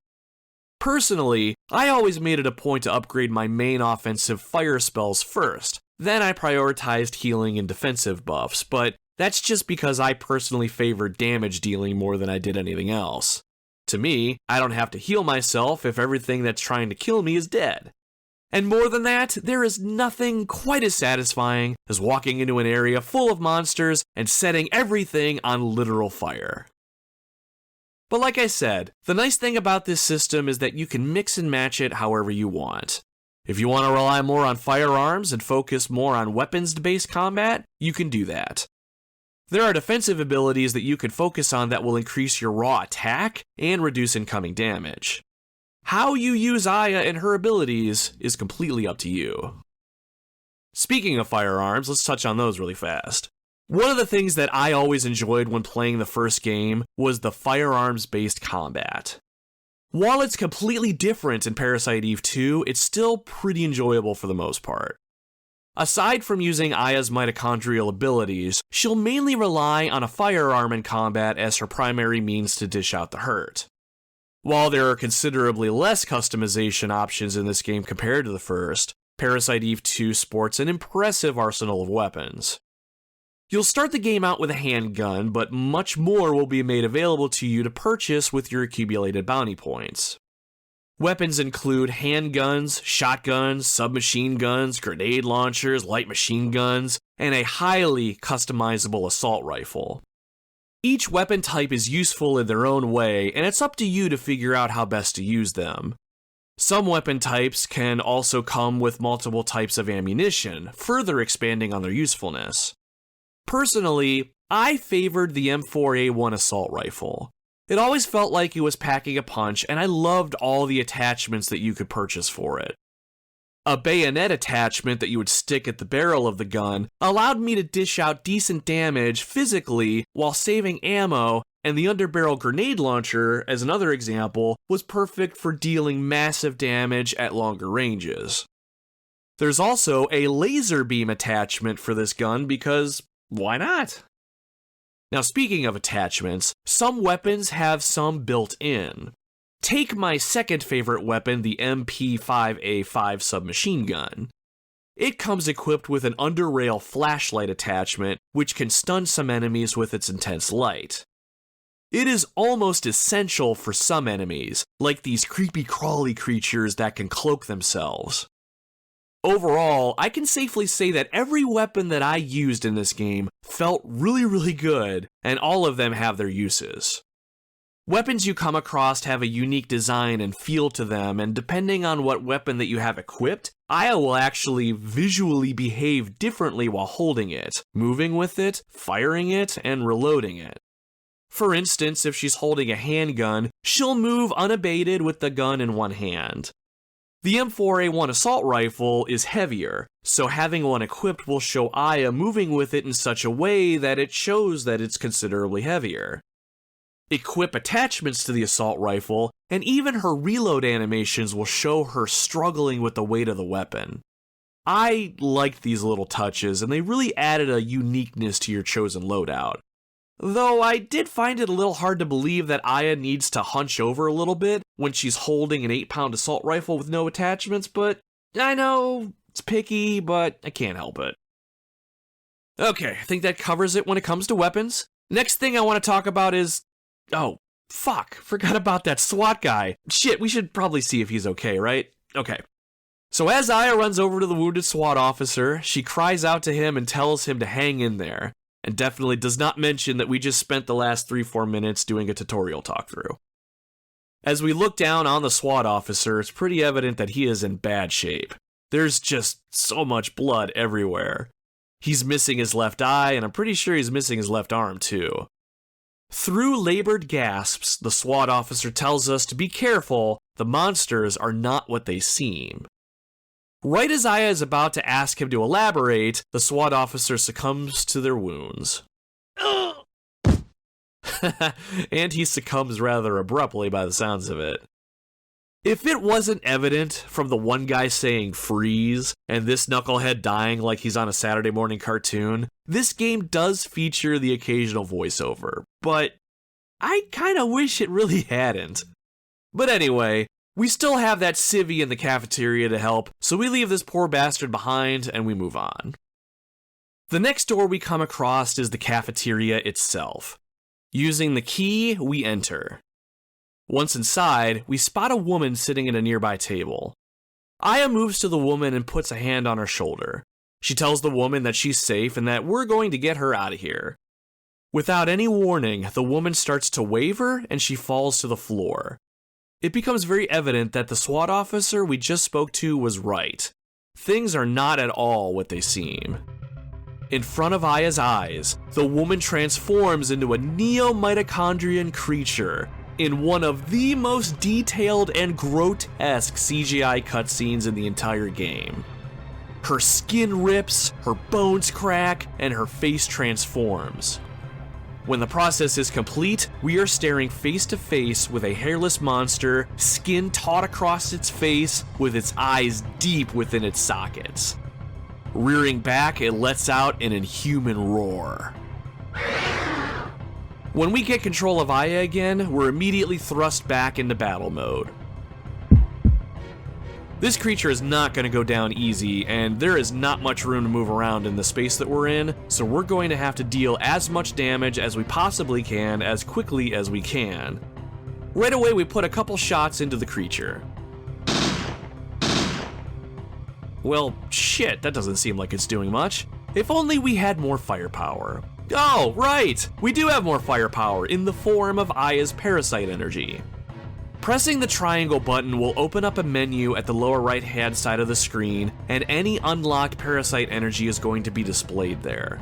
[SPEAKER 1] Personally, I always made it a point to upgrade my main offensive fire spells first, then I prioritized healing and defensive buffs, but that's just because I personally favored damage dealing more than I did anything else. To me, I don't have to heal myself if everything that's trying to kill me is dead. And more than that, there is nothing quite as satisfying as walking into an area full of monsters and setting everything on literal fire. But like I said, the nice thing about this system is that you can mix and match it however you want. If you want to rely more on firearms and focus more on weapons-based combat, you can do that. There are defensive abilities that you can focus on that will increase your raw attack and reduce incoming damage. How you use Aya and her abilities is completely up to you. Speaking of firearms, let's touch on those really fast. One of the things that I always enjoyed when playing the first game was the firearms-based combat. While it's completely different in Parasite Eve 2, it's still pretty enjoyable for the most part. Aside from using Aya's mitochondrial abilities, she'll mainly rely on a firearm in combat as her primary means to dish out the hurt. While there are considerably less customization options in this game compared to the first, Parasite Eve 2 sports an impressive arsenal of weapons. You'll start the game out with a handgun, but much more will be made available to you to purchase with your accumulated bounty points. Weapons include handguns, shotguns, submachine guns, grenade launchers, light machine guns, and a highly customizable assault rifle. Each weapon type is useful in their own way, and it's up to you to figure out how best to use them. Some weapon types can also come with multiple types of ammunition, further expanding on their usefulness. Personally, I favored the M4A1 assault rifle. It always felt like it was packing a punch, and I loved all the attachments that you could purchase for it. A bayonet attachment that you would stick at the barrel of the gun allowed me to dish out decent damage physically while saving ammo, and the underbarrel grenade launcher, as another example, was perfect for dealing massive damage at longer ranges. There's also a laser beam attachment for this gun because why not? Now speaking of attachments, some weapons have some built in. Take my second favorite weapon, the MP5A5 submachine gun. It comes equipped with an under-rail flashlight attachment, which can stun some enemies with its intense light. It is almost essential for some enemies, like these creepy crawly creatures that can cloak themselves. Overall, I can safely say that every weapon that I used in this game felt really good, and all of them have their uses. Weapons you come across have a unique design and feel to them, and depending on what weapon that you have equipped, Aya will actually visually behave differently while holding it, moving with it, firing it, and reloading it. For instance, if she's holding a handgun, she'll move unabated with the gun in one hand. The M4A1 assault rifle is heavier, so having one equipped will show Aya moving with it in such a way that it shows that it's considerably heavier. Equip attachments to the assault rifle, and even her reload animations will show her struggling with the weight of the weapon. I liked these little touches, and they really added a uniqueness to your chosen loadout. Though I did find it a little hard to believe that Aya needs to hunch over a little bit when she's holding an 8-pound assault rifle with no attachments, but I know it's picky, but I can't help it. Okay, I think that covers it when it comes to weapons. Next thing I want to talk about is... oh, fuck, forgot about that SWAT guy. Shit, we should probably see if he's okay, right? Okay. So as Aya runs over to the wounded SWAT officer, she cries out to him and tells him to hang in there. And definitely does not mention that we just spent the last 3-4 minutes doing a tutorial talkthrough. As we look down on the SWAT officer, it's pretty evident that he is in bad shape. There's just so much blood everywhere. He's missing his left eye, and I'm pretty sure he's missing his left arm too. Through labored gasps, the SWAT officer tells us to be careful, the monsters are not what they seem. Right as Aya is about to ask him to elaborate, the SWAT officer succumbs to their wounds. And he succumbs rather abruptly by the sounds of it. If it wasn't evident from the one guy saying freeze and this knucklehead dying like he's on a Saturday morning cartoon, this game does feature the occasional voiceover, but I kinda wish it really hadn't. But anyway, we still have that civvy in the cafeteria to help, so we leave this poor bastard behind and we move on. The next door we come across is the cafeteria itself. Using the key, we enter. Once inside, we spot a woman sitting at a nearby table. Aya moves to the woman and puts a hand on her shoulder. She tells the woman that she's safe and that we're going to get her out of here. Without any warning, the woman starts to waver and she falls to the floor. It becomes very evident that the SWAT officer we just spoke to was right. Things are not at all what they seem. In front of Aya's eyes, the woman transforms into a neo-mitochondrian creature in one of the most detailed and grotesque CGI cutscenes in the entire game. Her skin rips, her bones crack, and her face transforms. When the process is complete, we are staring face to face with a hairless monster, skin taut across its face, with its eyes deep within its sockets. Rearing back, it lets out an inhuman roar. When we get control of Aya again, we're immediately thrust back into battle mode. This creature is not going to go down easy, and there is not much room to move around in the space that we're in, so we're going to have to deal as much damage as we possibly can, as quickly as we can. Right away, we put a couple shots into the creature. Well, shit, that doesn't seem like it's doing much. If only we had more firepower. Oh, right! We do have more firepower in the form of Aya's parasite energy. Pressing the triangle button will open up a menu at the lower right-hand side of the screen, and any unlocked parasite energy is going to be displayed there.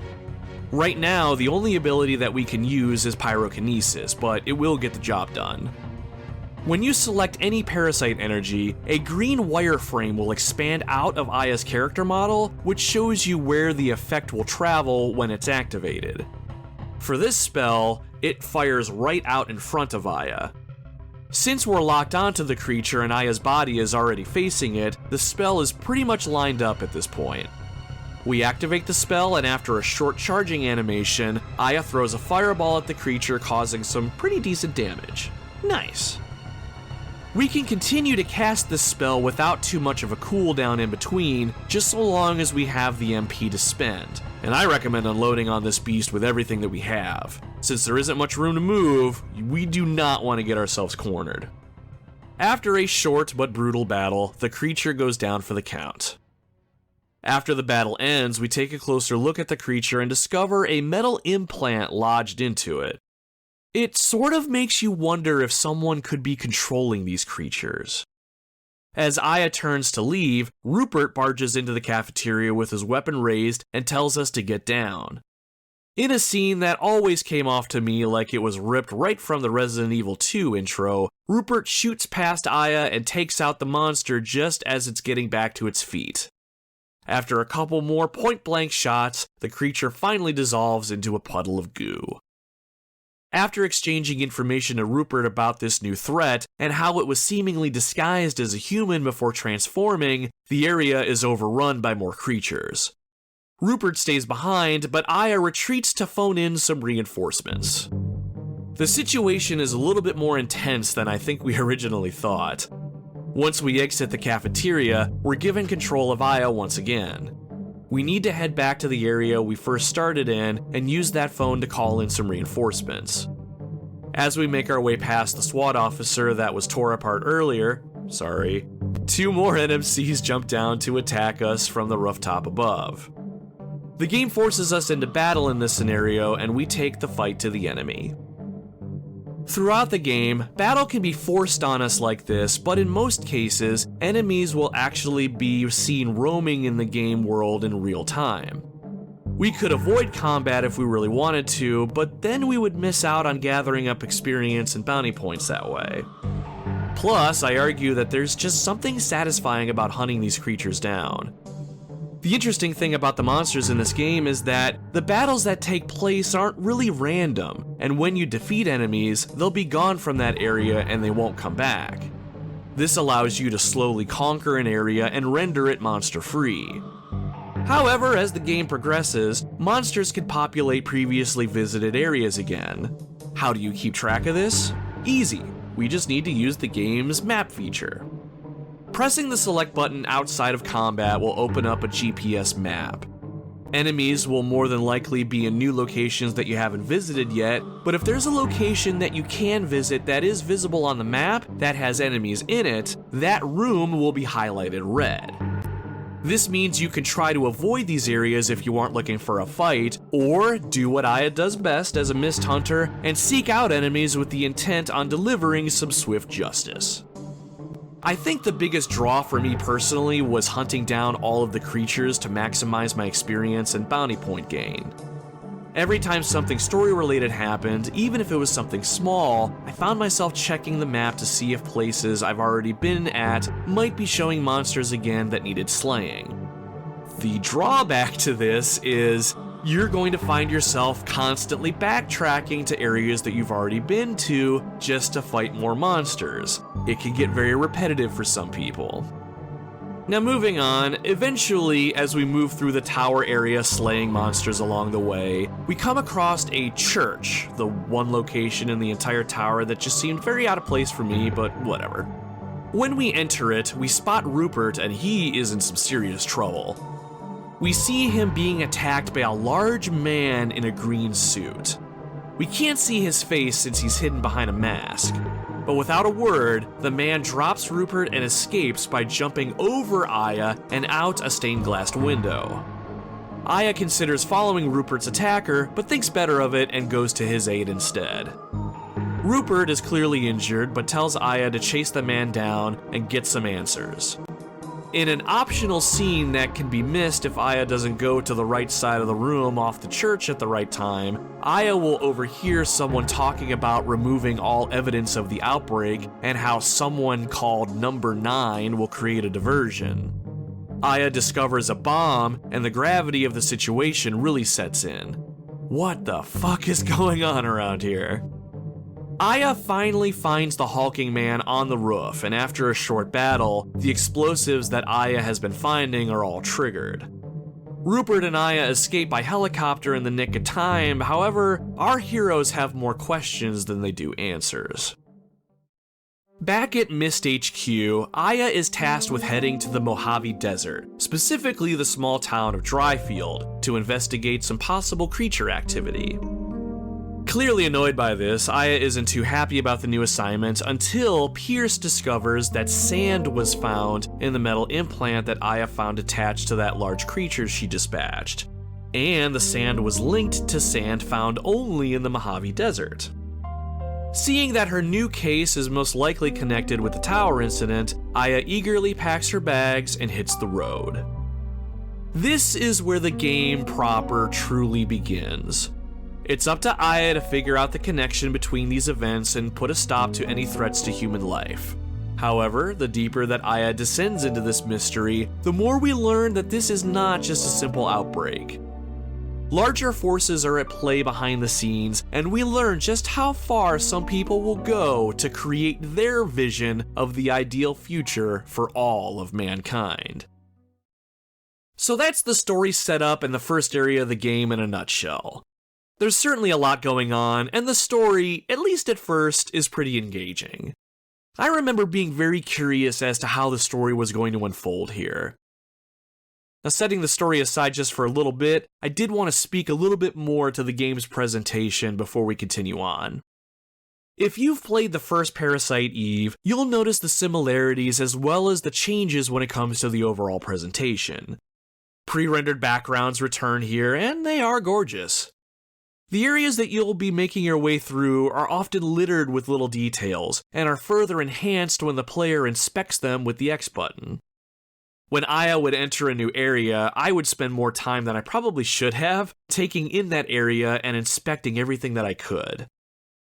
[SPEAKER 1] Right now, the only ability that we can use is pyrokinesis, but it will get the job done. When you select any parasite energy, a green wireframe will expand out of Aya's character model, which shows you where the effect will travel when it's activated. For this spell, it fires right out in front of Aya. Since we're locked onto the creature and Aya's body is already facing it, the spell is pretty much lined up at this point. We activate the spell, and after a short charging animation, Aya throws a fireball at the creature, causing some pretty decent damage. Nice. We can continue to cast this spell without too much of a cooldown in between, just so long as we have the MP to spend, and I recommend unloading on this beast with everything that we have. Since there isn't much room to move, we do not want to get ourselves cornered. After a short but brutal battle, the creature goes down for the count. After the battle ends, we take a closer look at the creature and discover a metal implant lodged into it. It sort of makes you wonder if someone could be controlling these creatures. As Aya turns to leave, Rupert barges into the cafeteria with his weapon raised and tells us to get down. In a scene that always came off to me like it was ripped right from the Resident Evil 2 intro, Rupert shoots past Aya and takes out the monster just as it's getting back to its feet. After a couple more point-blank shots, the creature finally dissolves into a puddle of goo. After exchanging information to Rupert about this new threat and how it was seemingly disguised as a human before transforming, the area is overrun by more creatures. Rupert stays behind, but Aya retreats to phone in some reinforcements. The situation is a little bit more intense than I think we originally thought. Once we exit the cafeteria, we're given control of Aya once again. We need to head back to the area we first started in and use that phone to call in some reinforcements. As we make our way past the SWAT officer that was tore apart earlier, two more NMCs jump down to attack us from the rooftop above. The game forces us into battle in this scenario, and we take the fight to the enemy. Throughout the game, battle can be forced on us like this, but in most cases, enemies will actually be seen roaming in the game world in real time. We could avoid combat if we really wanted to, but then we would miss out on gathering up experience and bounty points that way. Plus, I argue that there's just something satisfying about hunting these creatures down. The interesting thing about the monsters in this game is that the battles that take place aren't really random, and when you defeat enemies, they'll be gone from that area and they won't come back. This allows you to slowly conquer an area and render it monster-free. However, as the game progresses, monsters can populate previously visited areas again. How do you keep track of this? Easy. We just need to use the game's map feature. Pressing the select button outside of combat will open up a GPS map. Enemies will more than likely be in new locations that you haven't visited yet, but if there's a location that you can visit that is visible on the map that has enemies in it, that room will be highlighted red. This means you can try to avoid these areas if you aren't looking for a fight, or do what Aya does best as a mist hunter and seek out enemies with the intent on delivering some swift justice. I think the biggest draw for me personally was hunting down all of the creatures to maximize my experience and bounty point gain. Every time something story-related happened, even if it was something small, I found myself checking the map to see if places I've already been at might be showing monsters again that needed slaying. The drawback to this is you're going to find yourself constantly backtracking to areas that you've already been to just to fight more monsters. It can get very repetitive for some people. Now moving on, eventually as we move through the tower area slaying monsters along the way, we come across a church, the one location in the entire tower that just seemed very out of place for me, but whatever. When we enter it, we spot Rupert and he is in some serious trouble. We see him being attacked by a large man in a green suit. We can't see his face since he's hidden behind a mask. But without a word, the man drops Rupert and escapes by jumping over Aya and out a stained glass window. Aya considers following Rupert's attacker, but thinks better of it and goes to his aid instead. Rupert is clearly injured, but tells Aya to chase the man down and get some answers. In an optional scene that can be missed if Aya doesn't go to the right side of the room off the church at the right time, Aya will overhear someone talking about removing all evidence of the outbreak and how someone called Number 9 will create a diversion. Aya discovers a bomb, and the gravity of the situation really sets in. What the fuck is going on around here? Aya finally finds the hulking man on the roof, and after a short battle, the explosives that Aya has been finding are all triggered. Rupert and Aya escape by helicopter in the nick of time, however, our heroes have more questions than they do answers. Back at Mist HQ, Aya is tasked with heading to the Mojave Desert, specifically the small town of Dryfield, to investigate some possible creature activity. Clearly annoyed by this, Aya isn't too happy about the new assignment until Pierce discovers that sand was found in the metal implant that Aya found attached to that large creature she dispatched. And the sand was linked to sand found only in the Mojave Desert. Seeing that her new case is most likely connected with the tower incident, Aya eagerly packs her bags and hits the road. This is where the game proper truly begins. It's up to Aya to figure out the connection between these events and put a stop to any threats to human life. However, the deeper that Aya descends into this mystery, the more we learn that this is not just a simple outbreak. Larger forces are at play behind the scenes, and we learn just how far some people will go to create their vision of the ideal future for all of mankind. So that's the story set up in the first area of the game in a nutshell. There's certainly a lot going on, and the story, at least at first, is pretty engaging. I remember being very curious as to how the story was going to unfold here. Now, setting the story aside just for a little bit, I did want to speak a little bit more to the game's presentation before we continue on. If you've played the first Parasite Eve, you'll notice the similarities as well as the changes when it comes to the overall presentation. Pre-rendered backgrounds return here, and they are gorgeous. The areas that you'll be making your way through are often littered with little details, and are further enhanced when the player inspects them with the X button. When Aya would enter a new area, I would spend more time than I probably should have, taking in that area and inspecting everything that I could.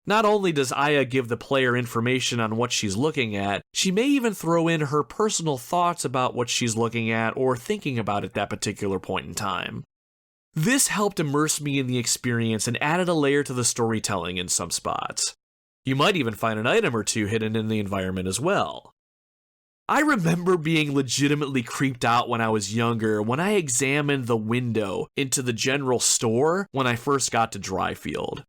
[SPEAKER 1] Not only does Aya give the player information on what she's looking at, she may even throw in her personal thoughts about what she's looking at or thinking about at that particular point in time. This helped immerse me in the experience and added a layer to the storytelling in some spots. You might even find an item or two hidden in the environment as well. I remember being legitimately creeped out when I was younger when I examined the window into the general store when I first got to Dryfield.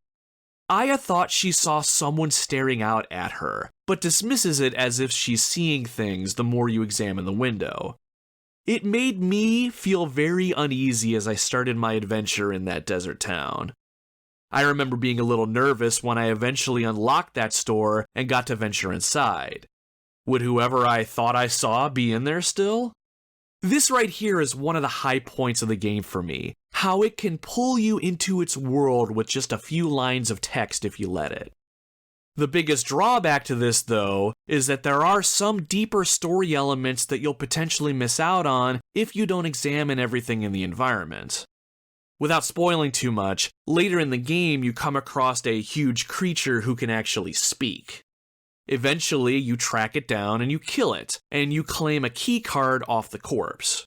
[SPEAKER 1] Aya thought she saw someone staring out at her, but dismisses it as if she's seeing things the more you examine the window. It made me feel very uneasy as I started my adventure in that desert town. I remember being a little nervous when I eventually unlocked that store and got to venture inside. Would whoever I thought I saw be in there still? This right here is one of the high points of the game for me, how it can pull you into its world with just a few lines of text if you let it. The biggest drawback to this, though, is that there are some deeper story elements that you'll potentially miss out on if you don't examine everything in the environment. Without spoiling too much, later in the game you come across a huge creature who can actually speak. Eventually, you track it down and you kill it, and you claim a key card off the corpse.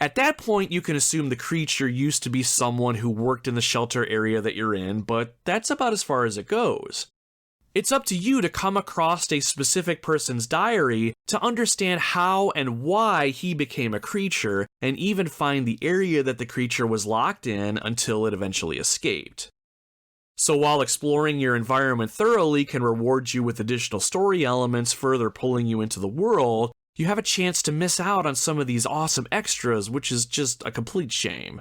[SPEAKER 1] At that point, you can assume the creature used to be someone who worked in the shelter area that you're in, but that's about as far as it goes. It's up to you to come across a specific person's diary to understand how and why he became a creature, and even find the area that the creature was locked in until it eventually escaped. So while exploring your environment thoroughly can reward you with additional story elements further pulling you into the world, you have a chance to miss out on some of these awesome extras, which is just a complete shame.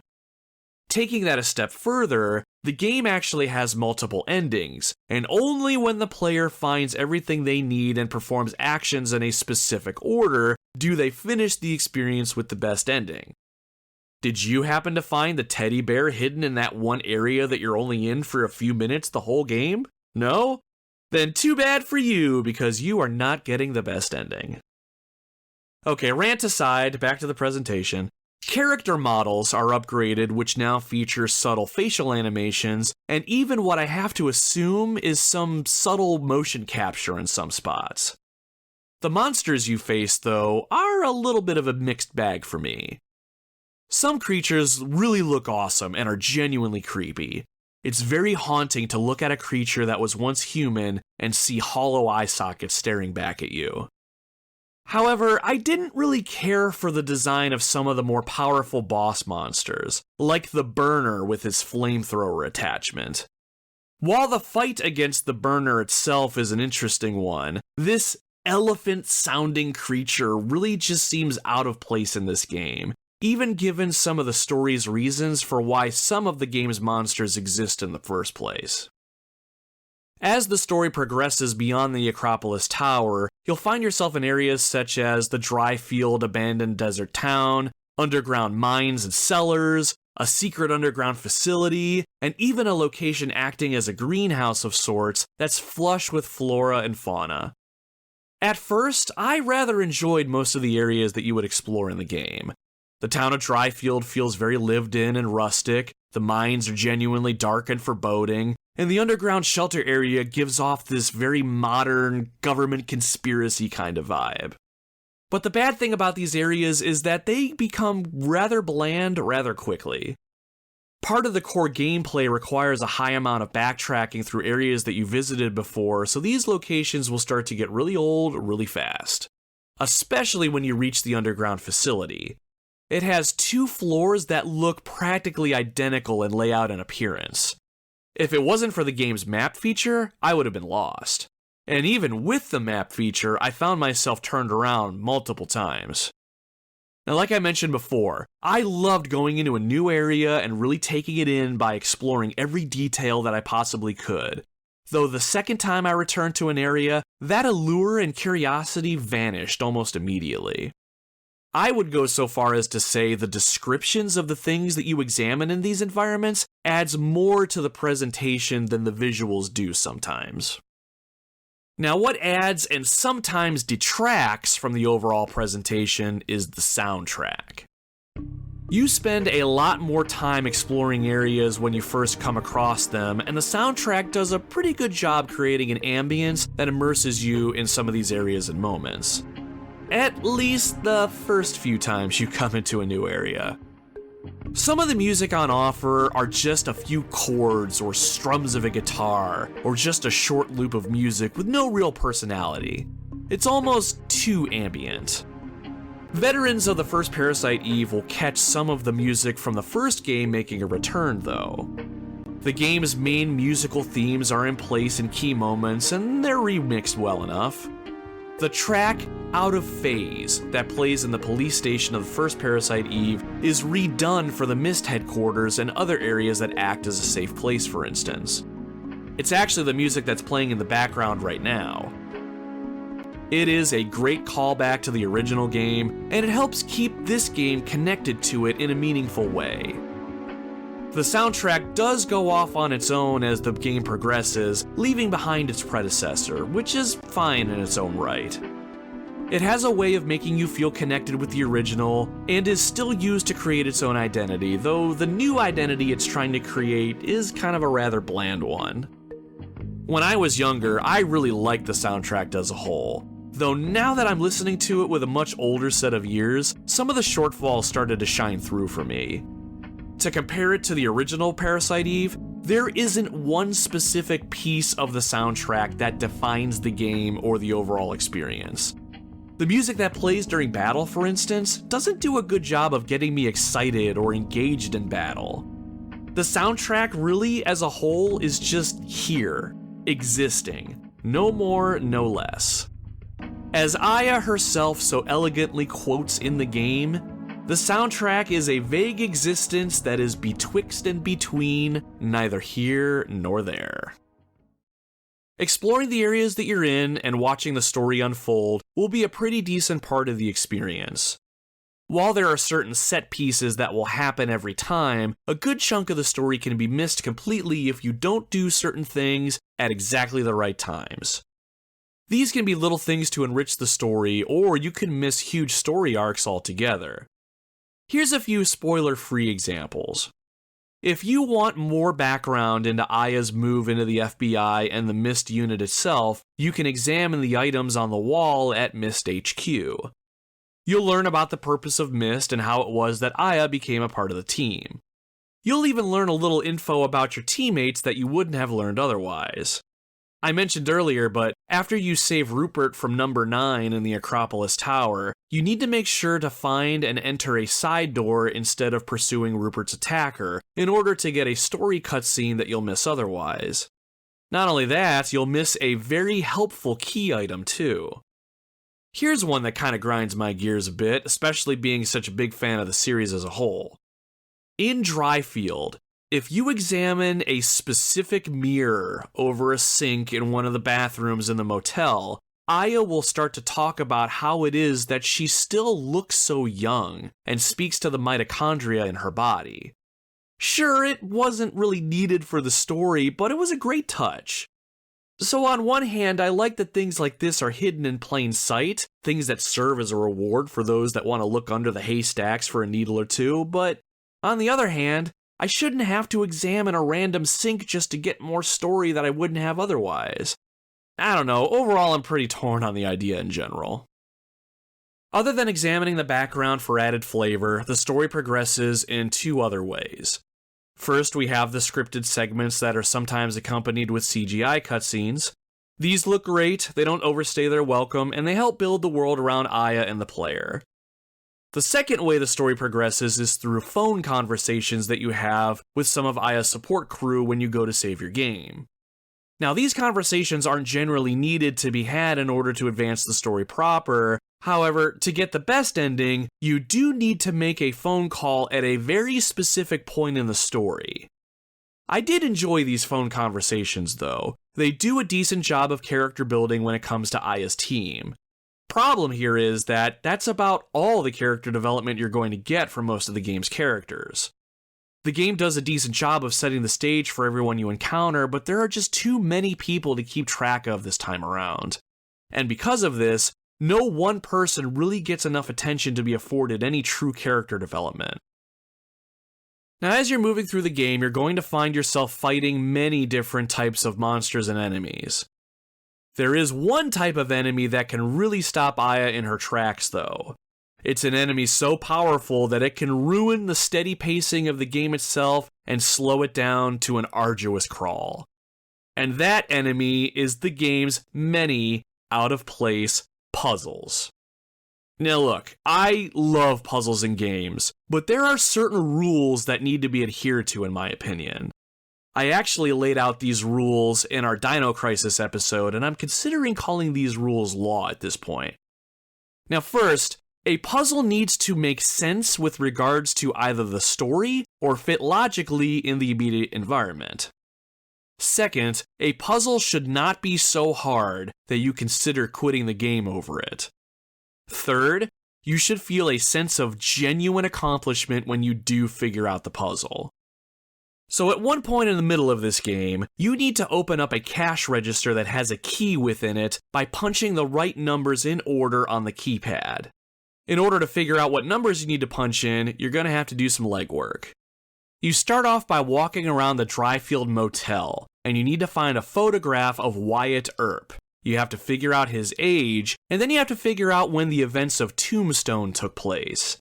[SPEAKER 1] Taking that a step further, the game actually has multiple endings, and only when the player finds everything they need and performs actions in a specific order do they finish the experience with the best ending. Did you happen to find the teddy bear hidden in that one area that you're only in for a few minutes the whole game? No? Then too bad for you, because you are not getting the best ending. Okay, rant aside, back to the presentation. Character models are upgraded, which now feature subtle facial animations, and even what I have to assume is some subtle motion capture in some spots. The monsters you face, though, are a little bit of a mixed bag for me. Some creatures really look awesome and are genuinely creepy. It's very haunting to look at a creature that was once human and see hollow eye sockets staring back at you. However, I didn't really care for the design of some of the more powerful boss monsters, like the Burner with his flamethrower attachment. While the fight against the Burner itself is an interesting one, this elephant-sounding creature really just seems out of place in this game, even given some of the story's reasons for why some of the game's monsters exist in the first place. As the story progresses beyond the Acropolis Tower, you'll find yourself in areas such as the Dryfield abandoned desert town, underground mines and cellars, a secret underground facility, and even a location acting as a greenhouse of sorts that's flush with flora and fauna. At first, I rather enjoyed most of the areas that you would explore in the game. The town of Dryfield feels very lived in and rustic, The mines are genuinely dark and foreboding, and the underground shelter area gives off this very modern government conspiracy kind of vibe. But the bad thing about these areas is that they become rather bland rather quickly. Part of the core gameplay requires a high amount of backtracking through areas that you visited before, so these locations will start to get really old really fast. Especially when you reach the underground facility. It has 2 floors that look practically identical in layout and appearance. If it wasn't for the game's map feature, I would have been lost. And even with the map feature, I found myself turned around multiple times. Now, like I mentioned before, I loved going into a new area and really taking it in by exploring every detail that I possibly could. Though the second time I returned to an area, that allure and curiosity vanished almost immediately. I would go so far as to say the descriptions of the things that you examine in these environments adds more to the presentation than the visuals do sometimes. Now, what adds and sometimes detracts from the overall presentation is the soundtrack. You spend a lot more time exploring areas when you first come across them, and the soundtrack does a pretty good job creating an ambience that immerses you in some of these areas and moments. At least the first few times you come into a new area. Some of the music on offer are just a few chords or strums of a guitar, or just a short loop of music with no real personality. It's almost too ambient. Veterans of the first Parasite Eve will catch some of the music from the first game making a return though. The game's main musical themes are in place in key moments and they're remixed well enough. The track Out of Phase that plays in the police station of the first Parasite Eve is redone for the Mist headquarters and other areas that act as a safe place, for instance. It's actually the music that's playing in the background right now. It is a great callback to the original game, and it helps keep this game connected to it in a meaningful way. The soundtrack does go off on its own as the game progresses, leaving behind its predecessor, which is fine in its own right. It has a way of making you feel connected with the original, and is still used to create its own identity, though the new identity it's trying to create is kind of a rather bland one. When I was younger, I really liked the soundtrack as a whole, though now that I'm listening to it with a much older set of years, some of the shortfalls started to shine through for me. To compare it to the original Parasite Eve, there isn't one specific piece of the soundtrack that defines the game or the overall experience. The music that plays during battle, for instance, doesn't do a good job of getting me excited or engaged in battle. The soundtrack really, as a whole, is just here, existing. No more, no less. As Aya herself so elegantly quotes in the game, the soundtrack is a vague existence that is betwixt and between, neither here nor there. Exploring the areas that you're in and watching the story unfold will be a pretty decent part of the experience. While there are certain set pieces that will happen every time, a good chunk of the story can be missed completely if you don't do certain things at exactly the right times. These can be little things to enrich the story, or you can miss huge story arcs altogether. Here's a few spoiler-free examples. If you want more background into Aya's move into the FBI and the Mist unit itself, you can examine the items on the wall at Mist HQ. You'll learn about the purpose of Mist and how it was that Aya became a part of the team. You'll even learn a little info about your teammates that you wouldn't have learned otherwise. I mentioned earlier, but after you save Rupert from number 9 in the Acropolis Tower, you need to make sure to find and enter a side door instead of pursuing Rupert's attacker, in order to get a story cutscene that you'll miss otherwise. Not only that, you'll miss a very helpful key item too. Here's one that kinda grinds my gears a bit, especially being such a big fan of the series as a whole. In Dryfield, if you examine a specific mirror over a sink in one of the bathrooms in the motel, Aya will start to talk about how it is that she still looks so young and speaks to the mitochondria in her body. Sure, it wasn't really needed for the story, but it was a great touch. So on one hand, I like that things like this are hidden in plain sight, things that serve as a reward for those that want to look under the haystacks for a needle or two, but on the other hand, I shouldn't have to examine a random sink just to get more story that I wouldn't have otherwise. I don't know, overall I'm pretty torn on the idea in general. Other than examining the background for added flavor, the story progresses in two other ways. First, we have the scripted segments that are sometimes accompanied with CGI cutscenes. These look great, they don't overstay their welcome, and they help build the world around Aya and the player. The second way the story progresses is through phone conversations that you have with some of Aya's support crew when you go to save your game. Now, these conversations aren't generally needed to be had in order to advance the story proper. However, to get the best ending, you do need to make a phone call at a very specific point in the story. I did enjoy these phone conversations, though. They do a decent job of character building when it comes to Aya's team. Problem here is that that's about all the character development you're going to get from most of the game's characters. The game does a decent job of setting the stage for everyone you encounter, but there are just too many people to keep track of this time around. And because of this, no one person really gets enough attention to be afforded any true character development. Now, as you're moving through the game, you're going to find yourself fighting many different types of monsters and enemies. There is one type of enemy that can really stop Aya in her tracks, though. It's an enemy so powerful that it can ruin the steady pacing of the game itself and slow it down to an arduous crawl. And that enemy is the game's many out-of-place puzzles. Now look, I love puzzles in games, but there are certain rules that need to be adhered to in my opinion. I actually laid out these rules in our Dino Crisis episode, and I'm considering calling these rules law at this point. Now first, a puzzle needs to make sense with regards to either the story or fit logically in the immediate environment. Second, a puzzle should not be so hard that you consider quitting the game over it. Third, you should feel a sense of genuine accomplishment when you do figure out the puzzle. So at one point in the middle of this game, you need to open up a cash register that has a key within it by punching the right numbers in order on the keypad. In order to figure out what numbers you need to punch in, you're going to have to do some legwork. You start off by walking around the Dryfield Motel, and you need to find a photograph of Wyatt Earp. You have to figure out his age, and then you have to figure out when the events of Tombstone took place.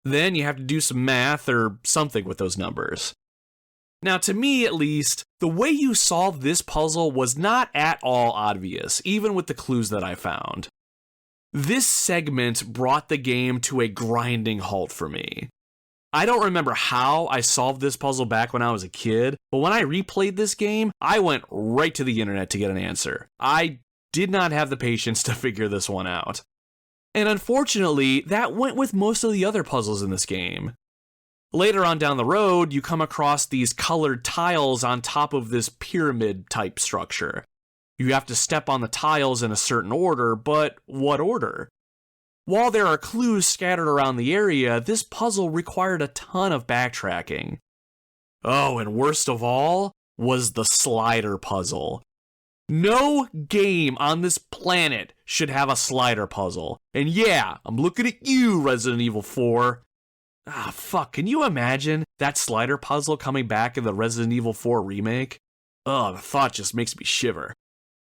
[SPEAKER 1] Then you have to do some math or something with those numbers. Now, to me at least, the way you solved this puzzle was not at all obvious, even with the clues that I found. This segment brought the game to a grinding halt for me. I don't remember how I solved this puzzle back when I was a kid, but when I replayed this game, I went right to the internet to get an answer. I did not have the patience to figure this one out. And unfortunately, that went with most of the other puzzles in this game. Later on down the road, you come across these colored tiles on top of this pyramid-type structure. You have to step on the tiles in a certain order, but what order? While there are clues scattered around the area, this puzzle required a ton of backtracking. Oh, and worst of all was the slider puzzle. No game on this planet should have a slider puzzle. And yeah, I'm looking at you, Resident Evil 4. Fuck, can you imagine that slider puzzle coming back in the Resident Evil 4 remake? The thought just makes me shiver.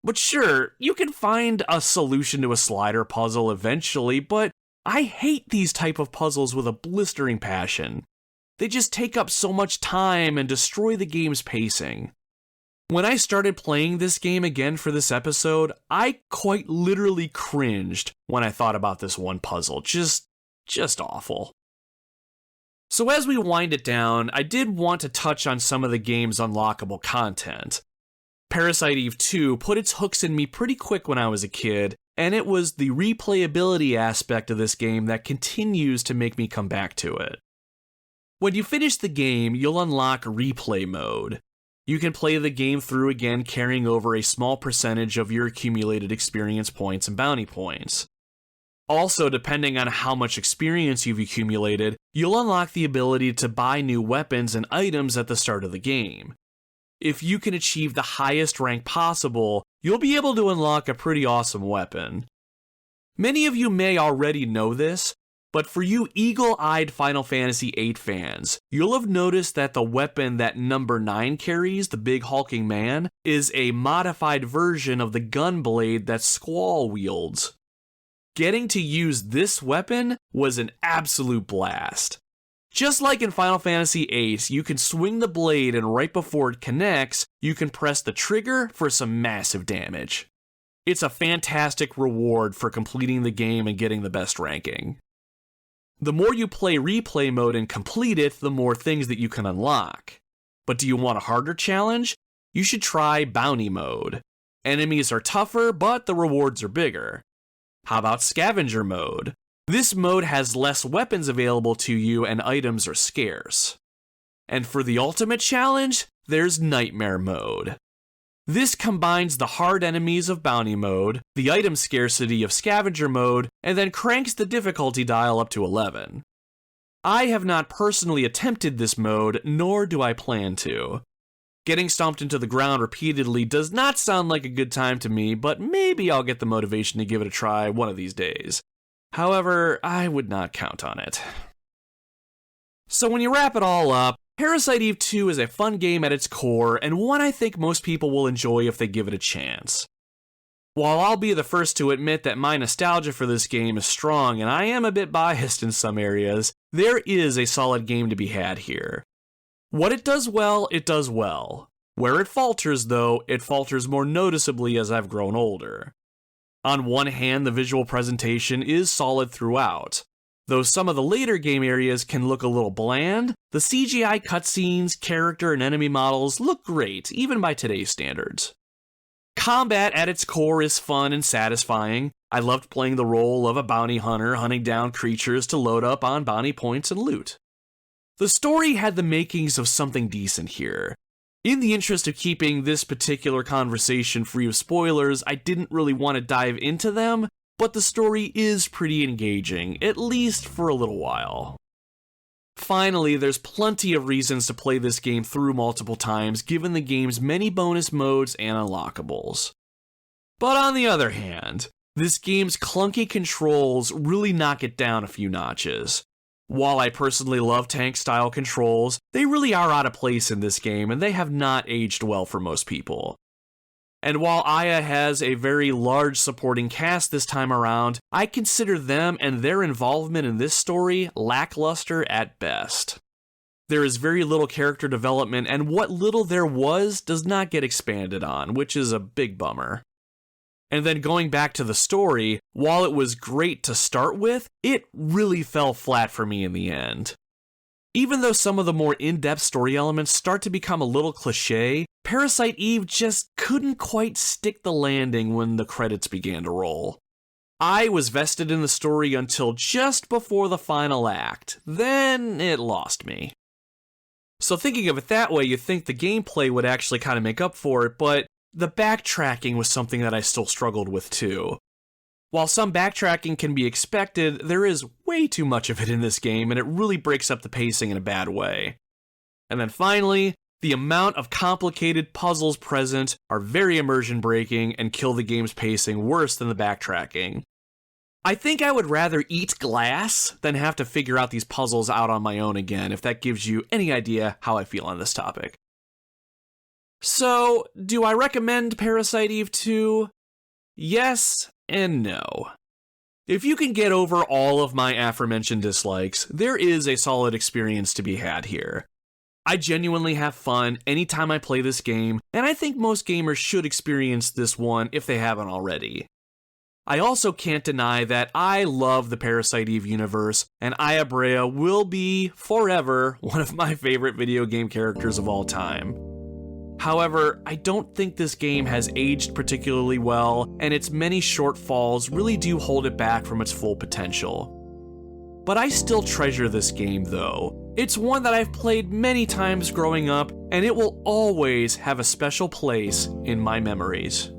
[SPEAKER 1] But sure, you can find a solution to a slider puzzle eventually, but I hate these type of puzzles with a blistering passion. They just take up so much time and destroy the game's pacing. When I started playing this game again for this episode, I quite literally cringed when I thought about this one puzzle. Just awful. So as we wind it down, I did want to touch on some of the game's unlockable content. Parasite Eve 2 put its hooks in me pretty quick when I was a kid, and it was the replayability aspect of this game that continues to make me come back to it. When you finish the game, you'll unlock replay mode. You can play the game through again, carrying over a small percentage of your accumulated experience points and bounty points. Also, depending on how much experience you've accumulated, you'll unlock the ability to buy new weapons and items at the start of the game. If you can achieve the highest rank possible, you'll be able to unlock a pretty awesome weapon. Many of you may already know this, But for you eagle-eyed Final Fantasy VIII fans, you'll have noticed that the weapon that number 9 carries, the big hulking man, is a modified version of the gun blade that Squall wields. Getting to use this weapon was an absolute blast. Just like in Final Fantasy VIII, you can swing the blade and right before it connects, you can press the trigger for some massive damage. It's a fantastic reward for completing the game and getting the best ranking. The more you play replay mode and complete it, the more things that you can unlock. But do you want a harder challenge? You should try bounty mode. Enemies are tougher, but the rewards are bigger. How about scavenger mode? This mode has less weapons available to you and items are scarce. And for the ultimate challenge, there's nightmare mode. This combines the hard enemies of bounty mode, the item scarcity of scavenger mode, and then cranks the difficulty dial up to 11. I have not personally attempted this mode, nor do I plan to. Getting stomped into the ground repeatedly does not sound like a good time to me, but maybe I'll get the motivation to give it a try one of these days. However, I would not count on it. So when you wrap it all up, Parasite Eve 2 is a fun game at its core, and one I think most people will enjoy if they give it a chance. While I'll be the first to admit that my nostalgia for this game is strong and I am a bit biased in some areas, there is a solid game to be had here. What it does well, it does well. Where it falters, though, it falters more noticeably as I've grown older. On one hand, the visual presentation is solid throughout. Though some of the later game areas can look a little bland, the CGI cutscenes, character, and enemy models look great, even by today's standards. Combat at its core is fun and satisfying. I loved playing the role of a bounty hunter hunting down creatures to load up on bounty points and loot. The story had the makings of something decent here. In the interest of keeping this particular conversation free of spoilers, I didn't really want to dive into them, but the story is pretty engaging, at least for a little while. Finally, there's plenty of reasons to play this game through multiple times, given the game's many bonus modes and unlockables. But on the other hand, this game's clunky controls really knock it down a few notches. While I personally love tank-style controls, they really are out of place in this game, and they have not aged well for most people. And while Aya has a very large supporting cast this time around, I consider them and their involvement in this story lackluster at best. There is very little character development, and what little there was does not get expanded on, which is a big bummer. And then going back to the story, while it was great to start with, it really fell flat for me in the end. Even though some of the more in-depth story elements start to become a little cliché, Parasite Eve just couldn't quite stick the landing when the credits began to roll. I was vested in the story until just before the final act, then it lost me. So thinking of it that way, you'd think the gameplay would actually kind of make up for it, but the backtracking was something that I still struggled with too. While some backtracking can be expected, there is way too much of it in this game, and it really breaks up the pacing in a bad way. And then finally, the amount of complicated puzzles present are very immersion-breaking and kill the game's pacing worse than the backtracking. I think I would rather eat glass than have to figure out these puzzles out on my own again, if that gives you any idea how I feel on this topic. So, do I recommend Parasite Eve 2? Yes and no. If you can get over all of my aforementioned dislikes, there is a solid experience to be had here. I genuinely have fun anytime I play this game, and I think most gamers should experience this one if they haven't already. I also can't deny that I love the Parasite Eve universe, and Aya Brea will be, forever, one of my favorite video game characters of all time. However, I don't think this game has aged particularly well, and its many shortfalls really do hold it back from its full potential. But I still treasure this game though. It's one that I've played many times growing up, and it will always have a special place in my memories.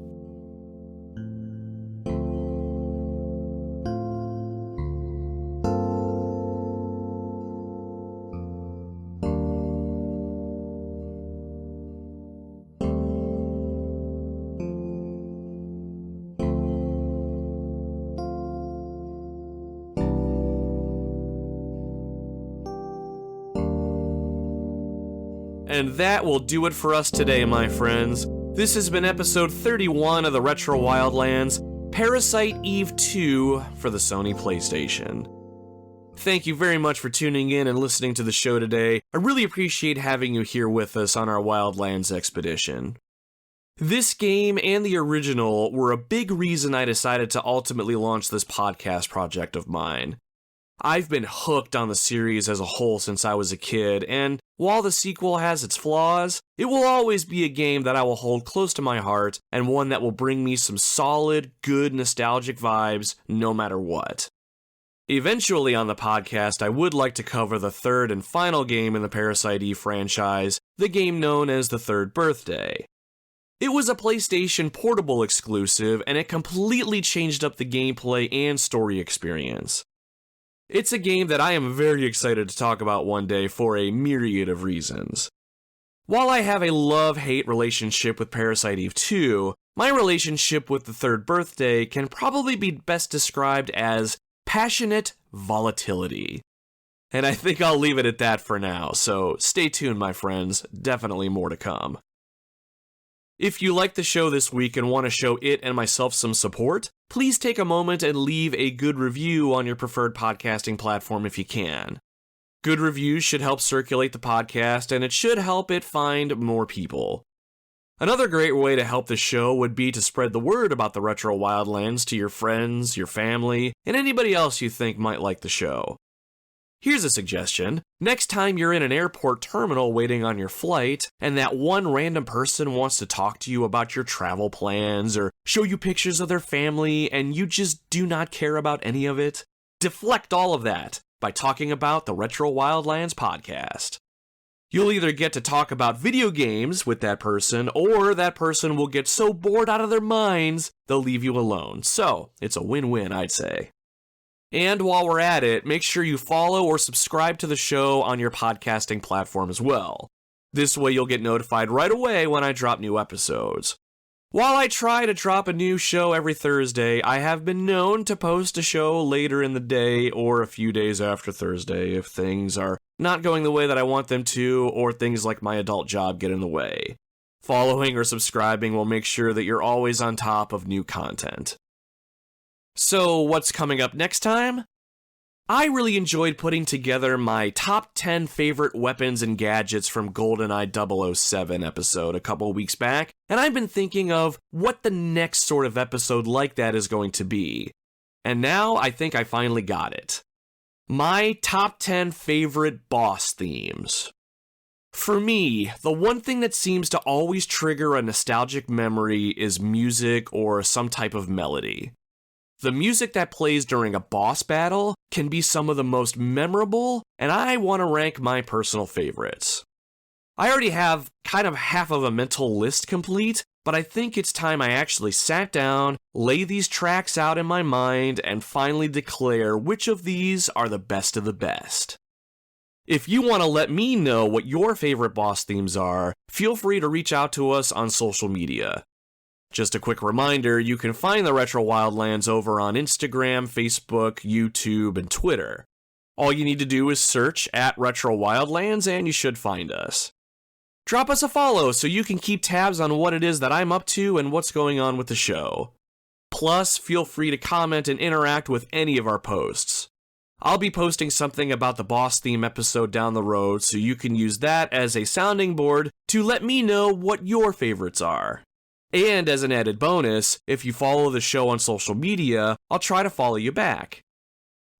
[SPEAKER 1] And that will do it for us today, my friends. This has been episode 31 of the Retro Wildlands, Parasite Eve 2 for the Sony PlayStation. Thank you very much for tuning in and listening to the show today. I really appreciate having you here with us on our Wildlands expedition. This game and the original were a big reason I decided to ultimately launch this podcast project of mine. I've been hooked on the series as a whole since I was a kid, and while the sequel has its flaws, it will always be a game that I will hold close to my heart and one that will bring me some solid, good nostalgic vibes no matter what. Eventually on the podcast, I would like to cover the third and final game in the Parasite Eve franchise, the game known as The Third Birthday. It was a PlayStation Portable exclusive, and it completely changed up the gameplay and story experience. It's a game that I am very excited to talk about one day for a myriad of reasons. While I have a love-hate relationship with Parasite Eve 2, my relationship with The Third Birthday can probably be best described as passionate volatility. And I think I'll leave it at that for now, so stay tuned, my friends. Definitely more to come. If you like the show this week and want to show it and myself some support, please take a moment and leave a good review on your preferred podcasting platform if you can. Good reviews should help circulate the podcast, and it should help it find more people. Another great way to help the show would be to spread the word about the Retro Wildlands to your friends, your family, and anybody else you think might like the show. Here's a suggestion. Next time you're in an airport terminal waiting on your flight, and that one random person wants to talk to you about your travel plans or show you pictures of their family and you just do not care about any of it, deflect all of that by talking about the Retro Wildlands podcast. You'll either get to talk about video games with that person, or that person will get so bored out of their minds, they'll leave you alone. So, it's a win-win, I'd say. And while we're at it, make sure you follow or subscribe to the show on your podcasting platform as well. This way you'll get notified right away when I drop new episodes. While I try to drop a new show every Thursday, I have been known to post a show later in the day or a few days after Thursday if things are not going the way that I want them to, or things like my adult job get in the way. Following or subscribing will make sure that you're always on top of new content. So, what's coming up next time? I really enjoyed putting together my top 10 favorite weapons and gadgets from GoldenEye 007 episode a couple weeks back, and I've been thinking of what the next sort of episode like that is going to be. And now I think I finally got it. My top 10 favorite boss themes. For me, the one thing that seems to always trigger a nostalgic memory is music or some type of melody. The music that plays during a boss battle can be some of the most memorable, and I want to rank my personal favorites. I already have kind of half of a mental list complete, but I think it's time I actually sat down, lay these tracks out in my mind, and finally declare which of these are the best of the best. If you want to let me know what your favorite boss themes are, feel free to reach out to us on social media. Just a quick reminder, you can find the Retro Wildlands over on Instagram, Facebook, YouTube, and Twitter. All you need to do is search at Retro Wildlands and you should find us. Drop us a follow so you can keep tabs on what it is that I'm up to and what's going on with the show. Plus, feel free to comment and interact with any of our posts. I'll be posting something about the boss theme episode down the road, so you can use that as a sounding board to let me know what your favorites are. And as an added bonus, if you follow the show on social media, I'll try to follow you back.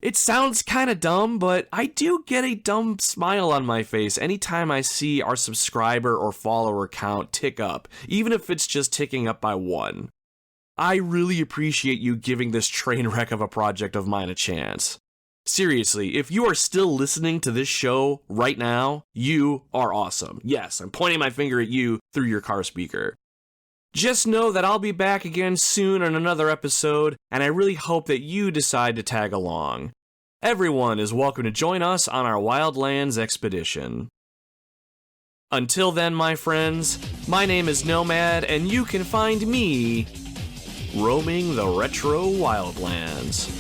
[SPEAKER 1] It sounds kinda dumb, but I do get a dumb smile on my face anytime I see our subscriber or follower count tick up, even if it's just ticking up by 1. I really appreciate you giving this train wreck of a project of mine a chance. Seriously, if you are still listening to this show right now, you are awesome. Yes, I'm pointing my finger at you through your car speaker. Just know that I'll be back again soon on another episode, and I really hope that you decide to tag along. Everyone is welcome to join us on our Wildlands expedition. Until then, my friends, my name is Nomad, and you can find me roaming the Retro Wildlands.